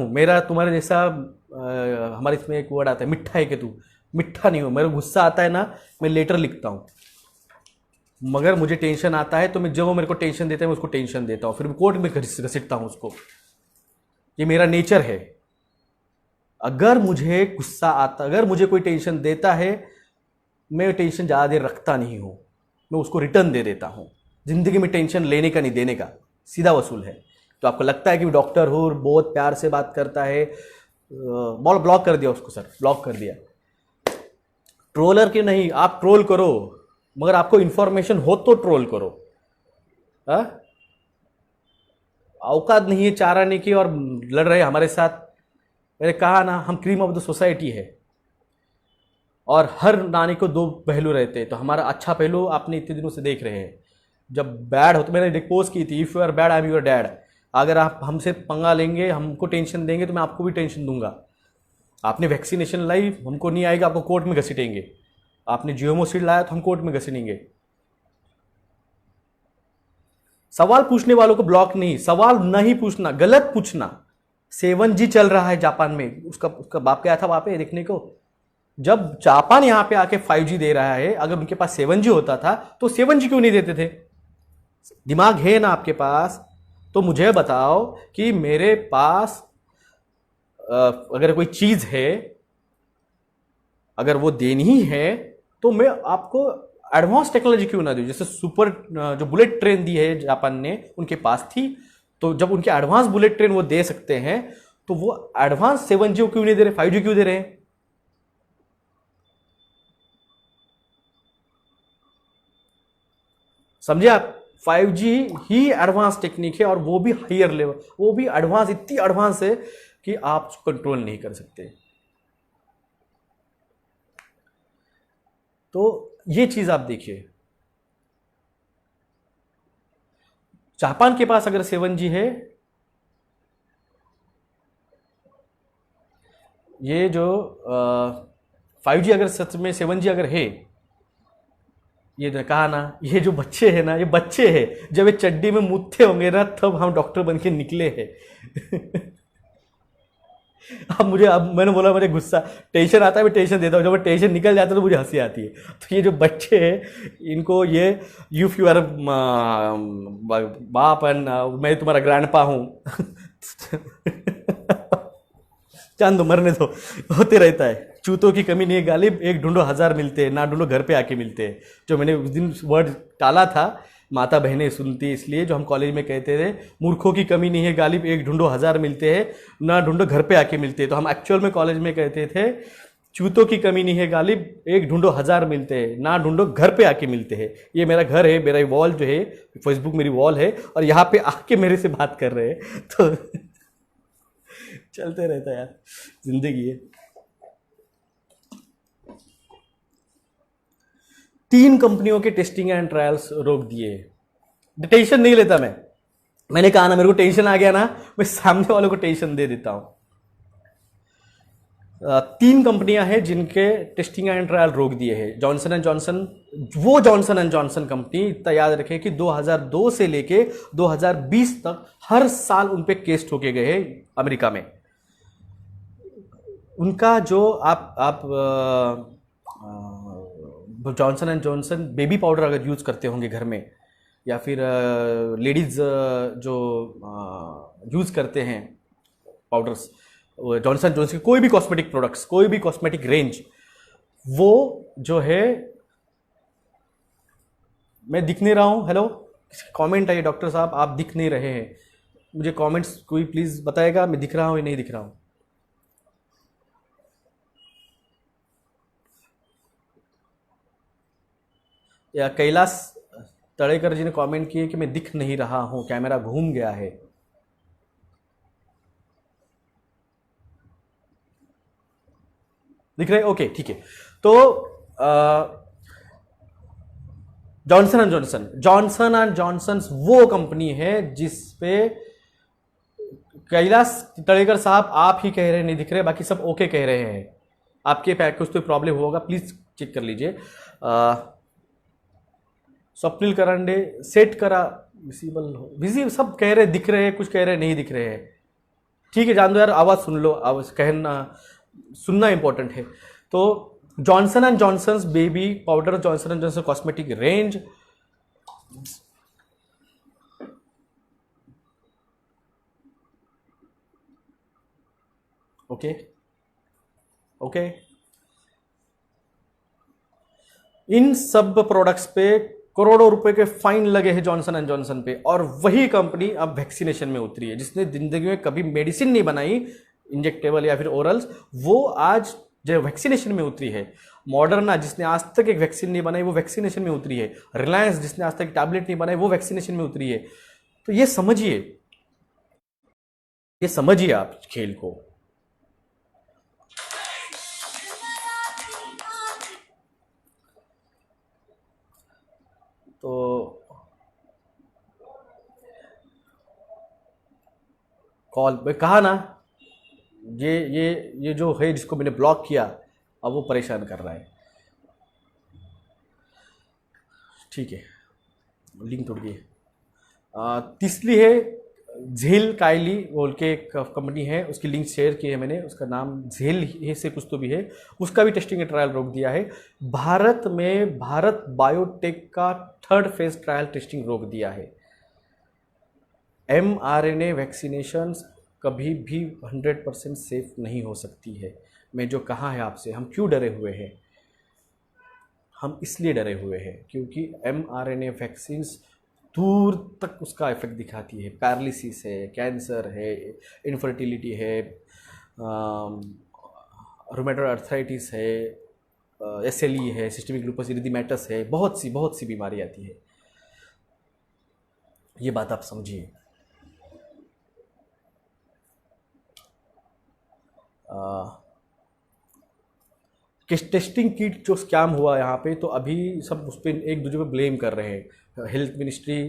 मेरा तुम्हारे जैसा हमारे इसमें एक वर्ड आता है, मिठ्ठा है कि तू मिठ्ठा नहीं हो। मेरा गुस्सा आता है ना, मैं लेटर लिखता हूं, मगर मुझे टेंशन आता है तो मैं, जो मेरे को टेंशन देता है मैं उसको टेंशन देता हूँ, फिर मैं कोर्ट में घसीटता हूँ उसको। ये मेरा नेचर है। अगर मुझे गुस्सा आता, अगर मुझे कोई टेंशन देता है, मैं टेंशन ज़्यादा देर रखता नहीं हूँ, मैं उसको रिटर्न दे देता हूँ। ज़िंदगी में टेंशन लेने का नहीं देने का, सीधा वसूल है। तो आपको लगता है कि डॉक्टर हो, बहुत प्यार से बात करता है, ब्लॉक कर दिया उसको सर, ब्लॉक कर दिया। ट्रोलर के नहीं, आप ट्रोल करो, मगर आपको इंफॉर्मेशन हो तो ट्रोल करो। औकात नहीं है चाराने की और लड़ रहे हमारे साथ। मैंने कहा ना, हम क्रीम ऑफ द सोसाइटी है और हर नानी को दो पहलू रहते हैं। तो हमारा अच्छा पहलू आपने इतने दिनों से देख रहे हैं। जब बैड हो तो मैंने डिस्पोज की थी, if you are bad I am your dad. अगर आप हमसे पंगा लेंगे, हमको टेंशन देंगे, तो मैं आपको भी टेंशन दूंगा। आपने वैक्सीनेशन लाई, हमको नहीं आएगा, आपको कोर्ट में घसीटेंगे। आपने जीएमओ सीट लाया तो हम कोर्ट में घसीटेंगे। सवाल पूछने वालों को ब्लॉक नहीं, सवाल नहीं पूछना, गलत पूछना। 7G चल रहा है जापान में, उसका बाप गया था वहां पे देखने को। जब जापान यहां पे आके 5G दे रहा है, अगर उनके पास 7G होता था तो 7G क्यों नहीं देते थे? दिमाग है ना आपके पास? तो मुझे बताओ कि मेरे पास अगर कोई चीज है, अगर वो देनी ही है, तो मैं आपको एडवांस टेक्नोलॉजी क्यों ना दूं? जैसे सुपर जो बुलेट ट्रेन दी है जापान ने, उनके पास थी। तो जब उनके एडवांस बुलेट ट्रेन वो दे सकते हैं, तो वो एडवांस 7G क्यों नहीं दे रहे, 5G क्यों दे रहे हैं? समझे आप? 5G ही एडवांस टेक्निक है और वो भी हायर लेवल, वो भी एडवांस, इतनी एडवांस है कि आप उसको कंट्रोल नहीं कर सकते। तो ये चीज आप देखिए, जापान के पास अगर 7G है, ये जो 5G अगर सच में 7G अगर है, ये जो कहा ना, ये जो बच्चे हैं ना, ये बच्चे हैं, जब ये चड्डी में मुत्थे होंगे ना, तब हम डॉक्टर बन के निकले हैं। अब मैंने बोला, मुझे गुस्सा टेंशन आता है, मैं टेंशन देता हूँ। जब मैं टेंशन निकल जाता है तो मुझे हंसी आती है। तो ये जो बच्चे हैं, इनको ये यूफ यू आर बाप एंड मैं तुम्हारा ग्रैंडपा हूँ। चांद दो, मरने दो, होते रहता है। चूतों की कमी नहीं है गालिब, एक ढूंढो हजार मिलते हैं, ना ढूंढो घर पे आके मिलते हैं। जो मैंने उस दिन वर्ड टाला था, माता बहनें सुनती, इसलिए जो हम कॉलेज में कहते थे, मूर्खों की कमी नहीं है गालिब, एक ढूंढो हजार मिलते हैं, ना ढूंढो घर पे आके मिलते हैं। तो हम एक्चुअल में कॉलेज में कहते थे, चूतों की कमी नहीं है गालिब, एक ढूंढो हजार मिलते हैं, ना ढूंढो घर पे आके मिलते हैं। ये मेरा घर है, मेरा वॉल जो है, फेसबुक मेरी वॉल है, और यहाँ पे आके मेरे से बात कर रहे हैं। तो चलते रहता है यार, जिंदगी है। 3 कंपनियों के टेस्टिंग एंड ट्रायल्स रोक दिए। टेंशन नहीं लेता मैं, मैंने कहा ना, मेरे को टेंशन आ गया ना, मैं सामने वालों को टेंशन दे देता हूं। 3 कंपनियां हैं जिनके टेस्टिंग एंड ट्रायल रोक दिए हैं। जॉनसन एंड जॉनसन, वो जॉनसन एंड जॉनसन कंपनी, इतना याद रखें कि 2002 से लेके 2020 तक हर साल उन पे केस ठोके गए हैं अमेरिका में। उनका जो आप Johnson and Johnson baby powder अगर यूज़ करते होंगे घर में, या फिर लेडीज़ जो यूज़ करते हैं पाउडर्स, जॉनसन जॉनसन कोई भी कॉस्मेटिक प्रोडक्ट्स, कोई भी कॉस्मेटिक रेंज, वो जो है, मैं दिख नहीं रहा हूँ। हेलो, कमेंट आइए डॉक्टर साहब, आप दिख नहीं रहे हैं। मुझे कमेंट्स कोई प्लीज़ बताएगा, मैं दिख रहा हूँ या नहीं दिख रहा हूँ। या कैलाश तड़ेकर जी ने कमेंट किए कि मैं दिख नहीं रहा हूं, कैमरा घूम गया है। दिख रहे? ओके, ठीक है। तो जॉनसन एंड जॉनसन वो कंपनी है जिस पे कैलाश तड़ेकर साहब आप ही कह रहे हैं नहीं दिख रहे, बाकी सब ओके कह रहे हैं। आपके पैक कुछ तो प्रॉब्लम होगा, प्लीज चेक कर लीजिए। स्वप्निल करंडे सेट करा, विजिबल हो, विजिबल सब कह रहे दिख रहे हैं, कुछ कह रहे नहीं दिख रहे हैं। ठीक है, जान दो यार, आवाज़ सुन लो, आवाज़ कहना सुनना इंपॉर्टेंट है। तो Johnson and Johnson's baby powder, Johnson and Johnson cosmetic range, okay, okay. इन सब प्रोडक्ट्स पे करोड़ों रुपए के फाइन लगे हैं जॉनसन एंड जॉनसन पे, और वही कंपनी अब वैक्सीनेशन में उतरी है। जिसने जिंदगी में कभी मेडिसिन नहीं बनाई, इंजेक्टेबल या फिर ओरल्स, वो आज जो वैक्सीनेशन में उतरी है। मॉडर्ना जिसने आज तक एक वैक्सीन नहीं बनाई, वो वैक्सीनेशन में उतरी है। रिलायंस जिसने आज तक टैबलेट नहीं बनाई, वो वैक्सीनेशन में उतरी है। तो ये समझिए आप खेल को। तो कॉल पे कहा ना, ये जो है जिसको मैंने ब्लॉक किया, अब वो परेशान कर रहा है। ठीक है, लिंक टूट गई। तीसरी है झेल काइली बोल के एक कंपनी है, उसकी लिंक शेयर की है मैंने, उसका नाम झेल ही से कुछ तो भी है। उसका भी टेस्टिंग ट्रायल रोक दिया है। भारत में भारत बायोटेक का 3rd फेज ट्रायल टेस्टिंग रोक दिया है। mRNA वैक्सीनेशन कभी भी 100% सेफ नहीं हो सकती है। मैं जो कहा है आपसे, हम क्यों डरे हुए हैं? हम इसलिए डरे हुए हैं क्योंकि mRNA वैक्सीन्स दूर तक उसका इफेक्ट दिखाती है। पैरालिसिस है, कैंसर है, इनफर्टिलिटी है, रूमेटॉइड अर्थराइटिस है, SLE है, सिस्टेमिक लूपस इरिथेमेटस है, बहुत सी बीमारी आती है। ये बात आप समझिए। टेस्टिंग किट जो स्कैम हुआ यहाँ पे, तो अभी सब उस पर एक दूसरे पे ब्लेम कर रहे हैं। हेल्थ मिनिस्ट्री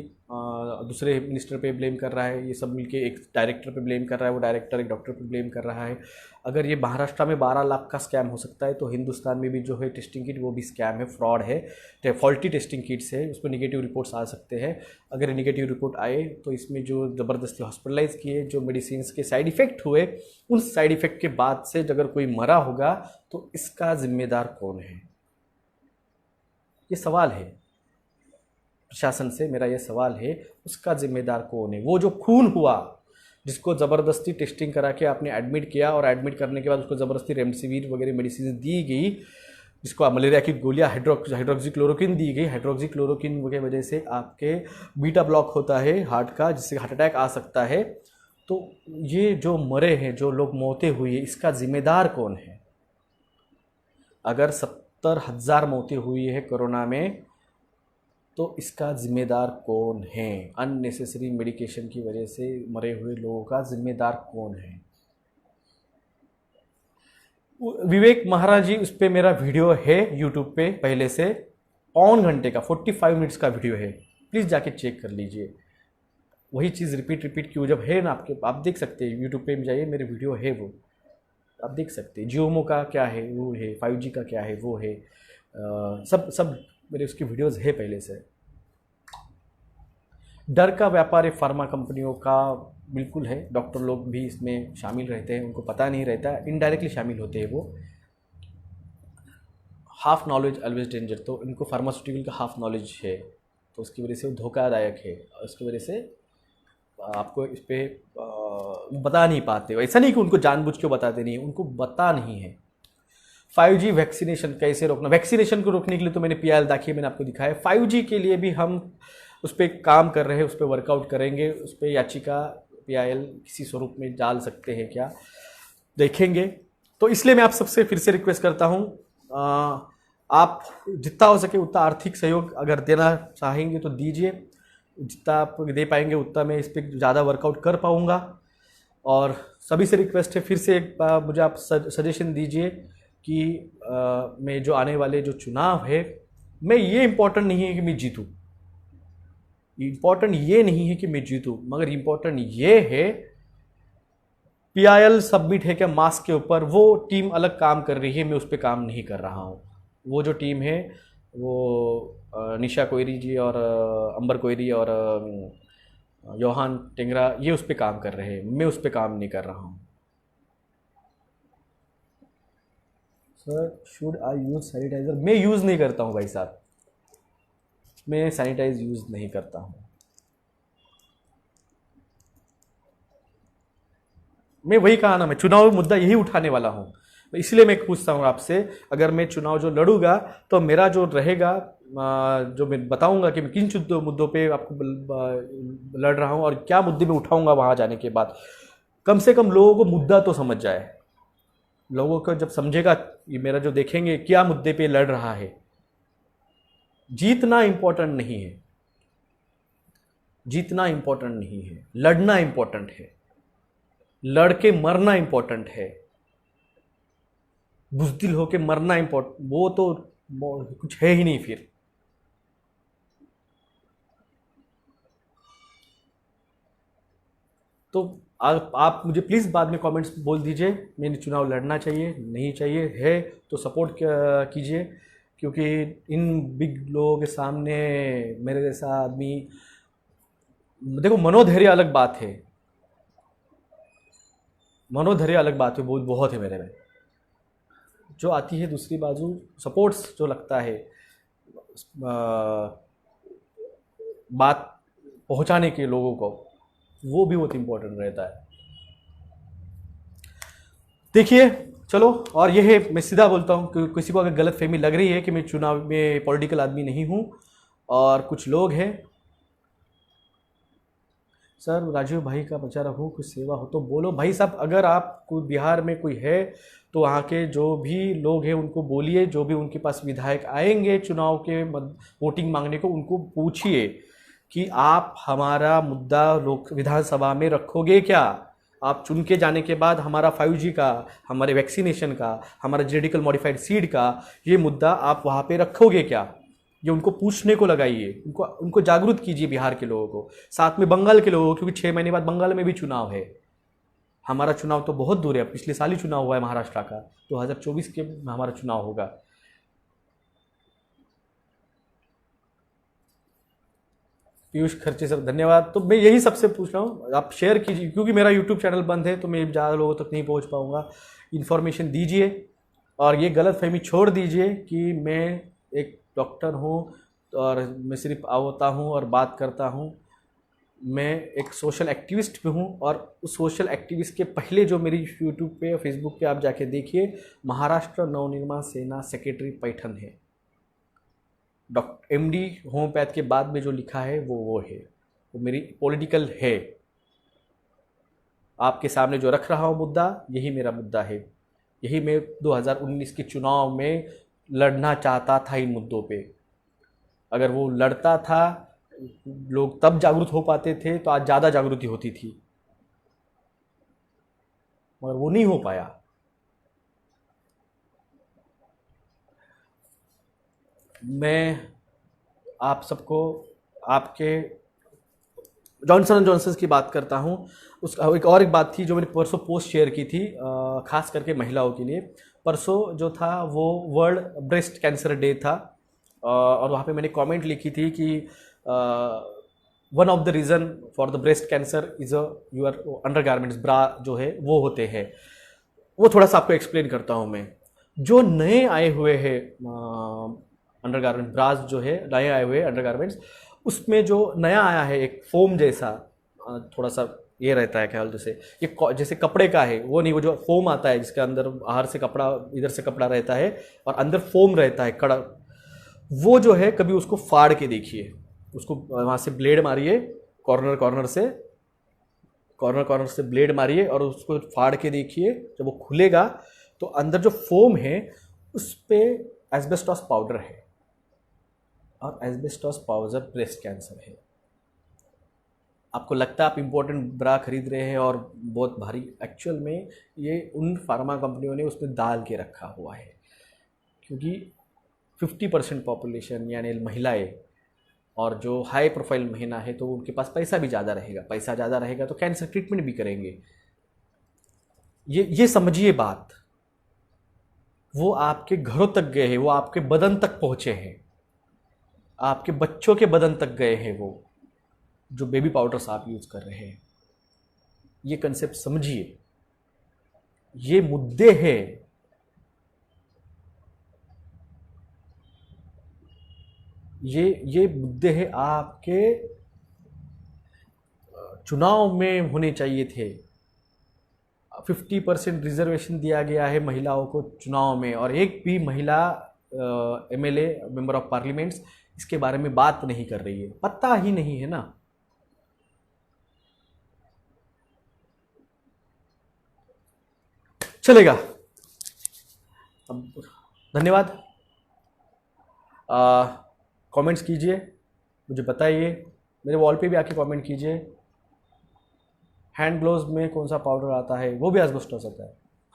दूसरे मिनिस्टर पे ब्लेम कर रहा है, ये सब मिलके एक डायरेक्टर पे ब्लेम कर रहा है, वो डायरेक्टर एक डॉक्टर पे ब्लेम कर रहा है। अगर ये महाराष्ट्र में 12 लाख का स्कैम हो सकता है, तो हिंदुस्तान में भी जो है टेस्टिंग किट, वो भी स्कैम है, फ्रॉड है, फॉल्टी टेस्टिंग किट्स है। उस पर निगेटिव रिपोर्ट्स आ सकते हैं। अगर निगेटिव रिपोर्ट आए तो इसमें जो ज़बरदस्ती हॉस्पिटलाइज किए, जो मेडिसिन के साइड इफ़ेक्ट हुए, उन साइड इफ़ेक्ट के बाद से अगर कोई मरा होगा तो इसका जिम्मेदार कौन है? ये सवाल है प्रशासन से, मेरा ये सवाल है, उसका जिम्मेदार कौन है? वो जो खून हुआ, जिसको ज़बरदस्ती टेस्टिंग करा के आपने एडमिट किया, और एडमिट करने के बाद उसको ज़बरदस्ती रेमडेसिविर वगैरह मेडिसिन दी गई, जिसको मलेरिया की गोलियां हाइड्रोक्सीक्लोरोक्विन दी गई। हाइड्रोक्सीक्लोरोक्विन की वजह से आपके बीटा ब्लॉक होता है हार्ट का, जिससे हार्ट अटैक आ सकता है। तो ये जो मरे हैं, जो लोग मौतें हुई है, इसका जिम्मेदार कौन है? अगर 70,000 मौतें हुई है कोरोना में, तो इसका जिम्मेदार कौन है? अननेसेसरी मेडिकेशन की वजह से मरे हुए लोगों का जिम्मेदार कौन है? विवेक महाराज जी, उस पर मेरा वीडियो है यूट्यूब पे पहले से, 5 घंटे का 45 मिनट्स का वीडियो है, प्लीज़ जाके चेक कर लीजिए। वही चीज़ रिपीट क्यों, जब है ना आपके, आप देख सकते हैं यूट्यूब पे जाइए, मेरे वीडियो है वो, आप देख सकते हैं। जियोमो का क्या है वो है, 5G का क्या है वो है, सब मेरे उसकी वीडियोस है पहले से। डर का व्यापार है फार्मा कंपनियों का, बिल्कुल है। डॉक्टर लोग भी इसमें शामिल रहते हैं, उनको पता नहीं रहता, इनडायरेक्टली शामिल होते हैं वो। हाफ नॉलेज ऑलवेज डेंजर, तो इनको फार्मास्यूटिकल का हाफ नॉलेज है, तो उसकी वजह से वो धोखादायक है। उसकी वजह से आपको इस पर बता नहीं पाते। ऐसा नहीं कि उनको जानबूझ के बताते नहीं, उनको बता नहीं है। 5G वैक्सीनेशन कैसे रोकना? वैक्सीनेशन को रोकने के लिए तो मैंने PIL दाखिए, मैंने आपको दिखाया। 5G के लिए भी हम उस पर काम कर रहे हैं, उस पर वर्कआउट करेंगे, उस पर याचिका PIL किसी स्वरूप में डाल सकते हैं क्या, देखेंगे। तो इसलिए मैं आप सबसे फिर से रिक्वेस्ट करता हूँ, आप जितना हो सके उतना आर्थिक सहयोग अगर देना चाहेंगे तो दीजिए। जितना आप दे पाएंगे उतना मैं इस पर ज़्यादा वर्कआउट कर पाऊँगा। और सभी से रिक्वेस्ट है, फिर से एक बार मुझे आप सजेशन दीजिए कि मैं जो आने वाले जो चुनाव है, मैं ये इम्पोर्टेंट नहीं है कि मैं जीतूँ, इम्पोर्टेंट ये नहीं है कि मैं जीतूँ, मगर इम्पोर्टेंट ये है PIL सबमिट है क्या मास्क के ऊपर, वो टीम अलग काम कर रही है, मैं उस पर काम नहीं कर रहा हूँ। वो जो टीम है वो निशा कोयरी जी और अंबर कोयरी और योहान टेंगरा, ये उस पर काम कर रहे हैं, मैं उस पर काम नहीं कर रहा हूँ। Sir should I use sanitiser? मैं यूज़ नहीं करता हूँ भाई साहब, मैं सैनिटाइज यूज़ नहीं करता हूँ। मैं वही कहा ना, मैं चुनाव मुद्दा यही उठाने वाला हूँ। इसलिए मैं पूछता हूँ आपसे, अगर मैं चुनाव जो लड़ूंगा तो मेरा जो रहेगा, जो मैं बताऊंगा कि मैं किन मुद्दों पे आपको लड़ रहा हूँ और क्या मुद्दे में उठाऊंगा वहां जाने के बाद, कम से कम लोगों को मुद्दा तो समझ जाए। लोगों को जब समझेगा, ये मेरा जो देखेंगे क्या मुद्दे पे लड़ रहा है। जीतना इंपॉर्टेंट नहीं है, जीतना इंपॉर्टेंट नहीं है, लड़ना इंपॉर्टेंट है। लड़के मरना इंपॉर्टेंट है, बुज़दिल होके मरना इंपॉर्टेंट, वो तो कुछ है ही नहीं फिर। तो आप मुझे प्लीज़ बाद में कमेंट्स बोल दीजिए, मैंने चुनाव लड़ना चाहिए नहीं चाहिए, है तो सपोर्ट कीजिए, क्योंकि इन बिग लोगों के सामने मेरे जैसा आदमी, देखो मनोधैर्य अलग बात है, मनोधैर्य अलग बात है, बहुत बहुत है मेरे में। जो आती है दूसरी बाजू, सपोर्ट्स जो लगता है बात पहुंचाने के लोगों को, वो भी बहुत इंपॉर्टेंट रहता है। देखिए चलो, और ये है, मैं सीधा बोलता हूँ कि किसी को अगर गलत फहमी लग रही है कि मैं चुनाव में पॉलिटिकल आदमी नहीं हूँ, और कुछ लोग हैं सर राजीव भाई का प्रचार हो, कुछ सेवा हो तो बोलो। भाई साहब, अगर आप कोई बिहार में कोई है तो वहाँ के जो भी लोग हैं उनको बोलिए, जो भी उनके पास विधायक आएंगे चुनाव के वोटिंग मांगने को, उनको पूछिए कि आप हमारा मुद्दा लोक विधानसभा में रखोगे क्या। आप चुन के जाने के बाद हमारा 5G का, हमारे वैक्सीनेशन का, हमारा जेनेटिकल मॉडिफाइड सीड का ये मुद्दा आप वहाँ पे रखोगे क्या। ये उनको पूछने को लगाइए, उनको जागरूक कीजिए बिहार के लोगों को, साथ में बंगाल के लोगों को, क्योंकि 6 महीने बाद बंगाल में भी चुनाव है। हमारा चुनाव तो बहुत दूर है, पिछले साल ही चुनाव हुआ है महाराष्ट्र का, 2024 के हमारा चुनाव होगा। पीयूष खर्चे सर धन्यवाद। तो मैं यही सबसे पूछ रहा हूँ, आप शेयर कीजिए, क्योंकि मेरा यूट्यूब चैनल बंद है तो मैं ज़्यादा लोगों तक नहीं पहुँच पाऊँगा। इन्फॉर्मेशन दीजिए और ये गलत फहमी छोड़ दीजिए कि मैं एक डॉक्टर हूँ और मैं सिर्फ आवता हूँ और बात करता हूँ। मैं एक सोशल एक्टिविस्ट भी हूँ, और उस सोशल एक्टिविस्ट के पहले जो मेरी यूट्यूब पे और फेसबुक पे आप जाके देखिए, महाराष्ट्र नवनिर्माण सेना सेक्रेटरी पैठन है। डॉक्टर MD होम्योपैथ के बाद में जो लिखा है वो है, वो मेरी पॉलिटिकल है। आपके सामने जो रख रहा हूँ मुद्दा, यही मेरा मुद्दा है, यही मैं 2019 के चुनाव में लड़ना चाहता था इन मुद्दों पे। अगर वो लड़ता था, लोग तब जागरूक हो पाते थे, तो आज ज़्यादा जागृति होती थी, मगर वो नहीं हो पाया। मैं आप सबको आपके जॉनसन एंड जॉनसन की बात करता हूँ। उस एक बात थी जो मैंने परसों पोस्ट शेयर की थी, खास करके महिलाओं के लिए। परसों जो था वो वर्ल्ड ब्रेस्ट कैंसर डे था, और वहाँ पे मैंने कमेंट लिखी थी कि one of the reason for the breast cancer is your undergarments, bra जो है वो होते हैं। वो थोड़ा सा आपको एक्सप्लेन करता हूँ मैं। जो नए आए हुए हैं अंडर गारमेंट ब्रास, जो है नए आए हुए अंडर गारमेंट्स, उसमें जो नया आया है एक फोम जैसा, थोड़ा सा ये रहता है ख्याल, जैसे ये जैसे कपड़े का है वो नहीं, वो जो फोम आता है जिसके अंदर बाहर से कपड़ा, इधर से कपड़ा रहता है और अंदर फोम रहता है कड़ा, वो जो है कभी उसको फाड़ के देखिए, उसको वहाँ से ब्लेड मारिए, कॉर्नर से ब्लेड मारिए और उसको फाड़ के देखिए। जब वो खुलेगा तो अंदर जो फोम है उस पर एस्बेस्टॉस पाउडर है, और एस्बेस्टॉस पाउडर ब्रेस्ट कैंसर है। आपको लगता है आप इम्पोर्टेंट ब्रा खरीद रहे हैं और बहुत भारी, एक्चुअल में ये उन फार्मा कंपनियों ने उसमें डाल के रखा हुआ है, क्योंकि 50% पॉपुलेशन यानी महिलाएं और जो हाई प्रोफाइल महिला है तो उनके पास पैसा भी ज़्यादा रहेगा, पैसा ज़्यादा रहेगा तो कैंसर ट्रीटमेंट भी करेंगे। ये समझिए बात। वो आपके घरों तक गए हैं, वो आपके बदन तक पहुँचे हैं, आपके बच्चों के बदन तक गए हैं, वो जो बेबी पाउडर्स आप यूज़ कर रहे हैं। ये कंसेप्ट समझिए, ये मुद्दे हैं। ये मुद्दे हैं, आपके चुनाव में होने चाहिए थे। 50% रिजर्वेशन दिया गया है महिलाओं को चुनाव में, और एक भी महिला एमएलए, मेंबर ऑफ पार्लियामेंट्स, इसके बारे में बात नहीं कर रही है, पता ही नहीं है ना। चलेगा। अब धन्यवाद। कमेंट्स कीजिए, मुझे बताइए, मेरे वॉल पे भी आके कमेंट कीजिए। हैंड ग्लोव्स में कौन सा पाउडर आता है? वो भी एस्बेस्टोस आता है,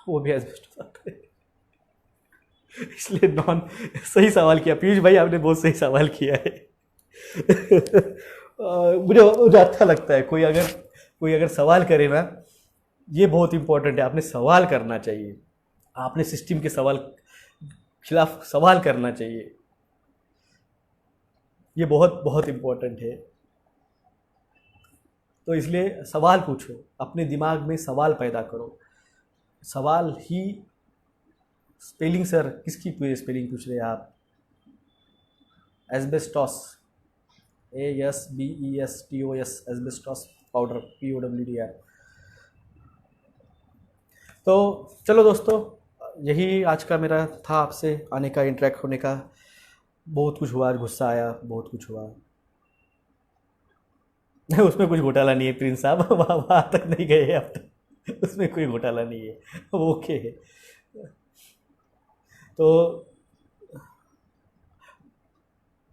वो भी एस्बेस्टोस आता है। इसलिए नॉन, सही सवाल किया पीयूष भाई, आपने बहुत सही सवाल किया है। मुझे अच्छा लगता है, कोई अगर सवाल करे ना, ये बहुत इंपॉर्टेंट है, आपने सवाल करना चाहिए, आपने सिस्टम के खिलाफ सवाल करना चाहिए, ये बहुत बहुत इंपॉर्टेंट है। तो इसलिए सवाल पूछो, अपने दिमाग में सवाल पैदा करो। सवाल ही स्पेलिंग, सर किसकी स्पेलिंग पूछ रहे हैं आप? Asbestos, ASBESTOS, asbestos powder, POWDR। तो चलो दोस्तों, यही आज का मेरा था आपसे आने का, इंटरेक्ट होने का। बहुत कुछ हुआ, गुस्सा आया, बहुत कुछ हुआ। उसमें कुछ घोटाला नहीं है प्रिंस साहब, वहाँ तक नहीं गए अब तक, उसमें कोई घोटाला नहीं है, वो ओके है। तो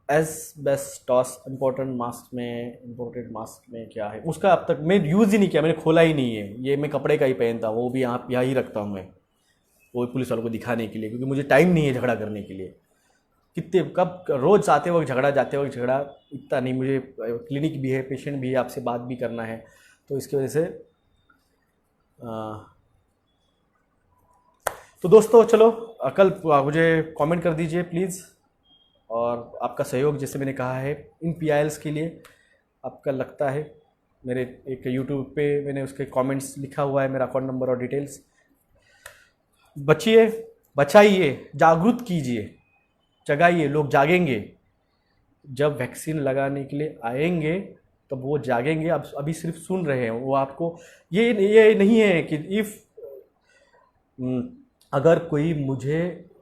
एस्बेस्टॉस इम्पोर्टेंट मास्क में क्या है उसका, अब तक मैं यूज़ ही नहीं किया, मैंने खोला ही नहीं है। ये मैं कपड़े का ही पहनता हूँ, वो भी यहाँ ही रखता हूँ मैं, वो पुलिस वालों को दिखाने के लिए, क्योंकि मुझे टाइम नहीं है झगड़ा करने के लिए। कितने कब रोज़ आते वक्त झगड़ा, जाते वक्त झगड़ा, इतना नहीं। मुझे क्लिनिक भी है, पेशेंट भी है, आपसे बात भी करना है, तो इसकी वजह से तो दोस्तों चलो, कल मुझे कमेंट कर दीजिए प्लीज़, और आपका सहयोग, जैसे मैंने कहा है, इन PILs के लिए आपका लगता है। मेरे एक यूट्यूब पे मैंने उसके कमेंट्स लिखा हुआ है, मेरा अकाउंट नंबर और डिटेल्स। बचिए, बचाइए, जागरूक कीजिए, जगाइए, लोग जागेंगे। जब वैक्सीन लगाने के लिए आएंगे तब वो जागेंगे। अब अभी सिर्फ सुन रहे हैं वो, आपको ये नहीं है कि अगर कोई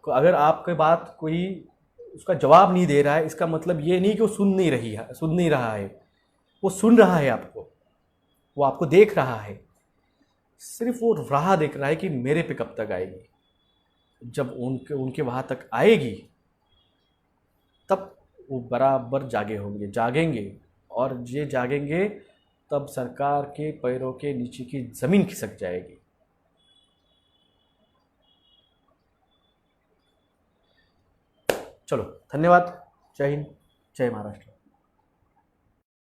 अगर आपके बात कोई उसका जवाब नहीं दे रहा है, इसका मतलब ये नहीं कि वो सुन नहीं रहा है। वो सुन रहा है आपको, वो आपको देख रहा है, सिर्फ वो राह देख रहा है कि मेरे पे कब तक आएगी। जब उनके वहाँ तक आएगी तब वो बराबर जागेंगे, और ये जागेंगे तब सरकार के पैरों के नीचे की ज़मीन खिसक जाएगी। चलो, धन्यवाद। जय हिंद, जय महाराष्ट्र।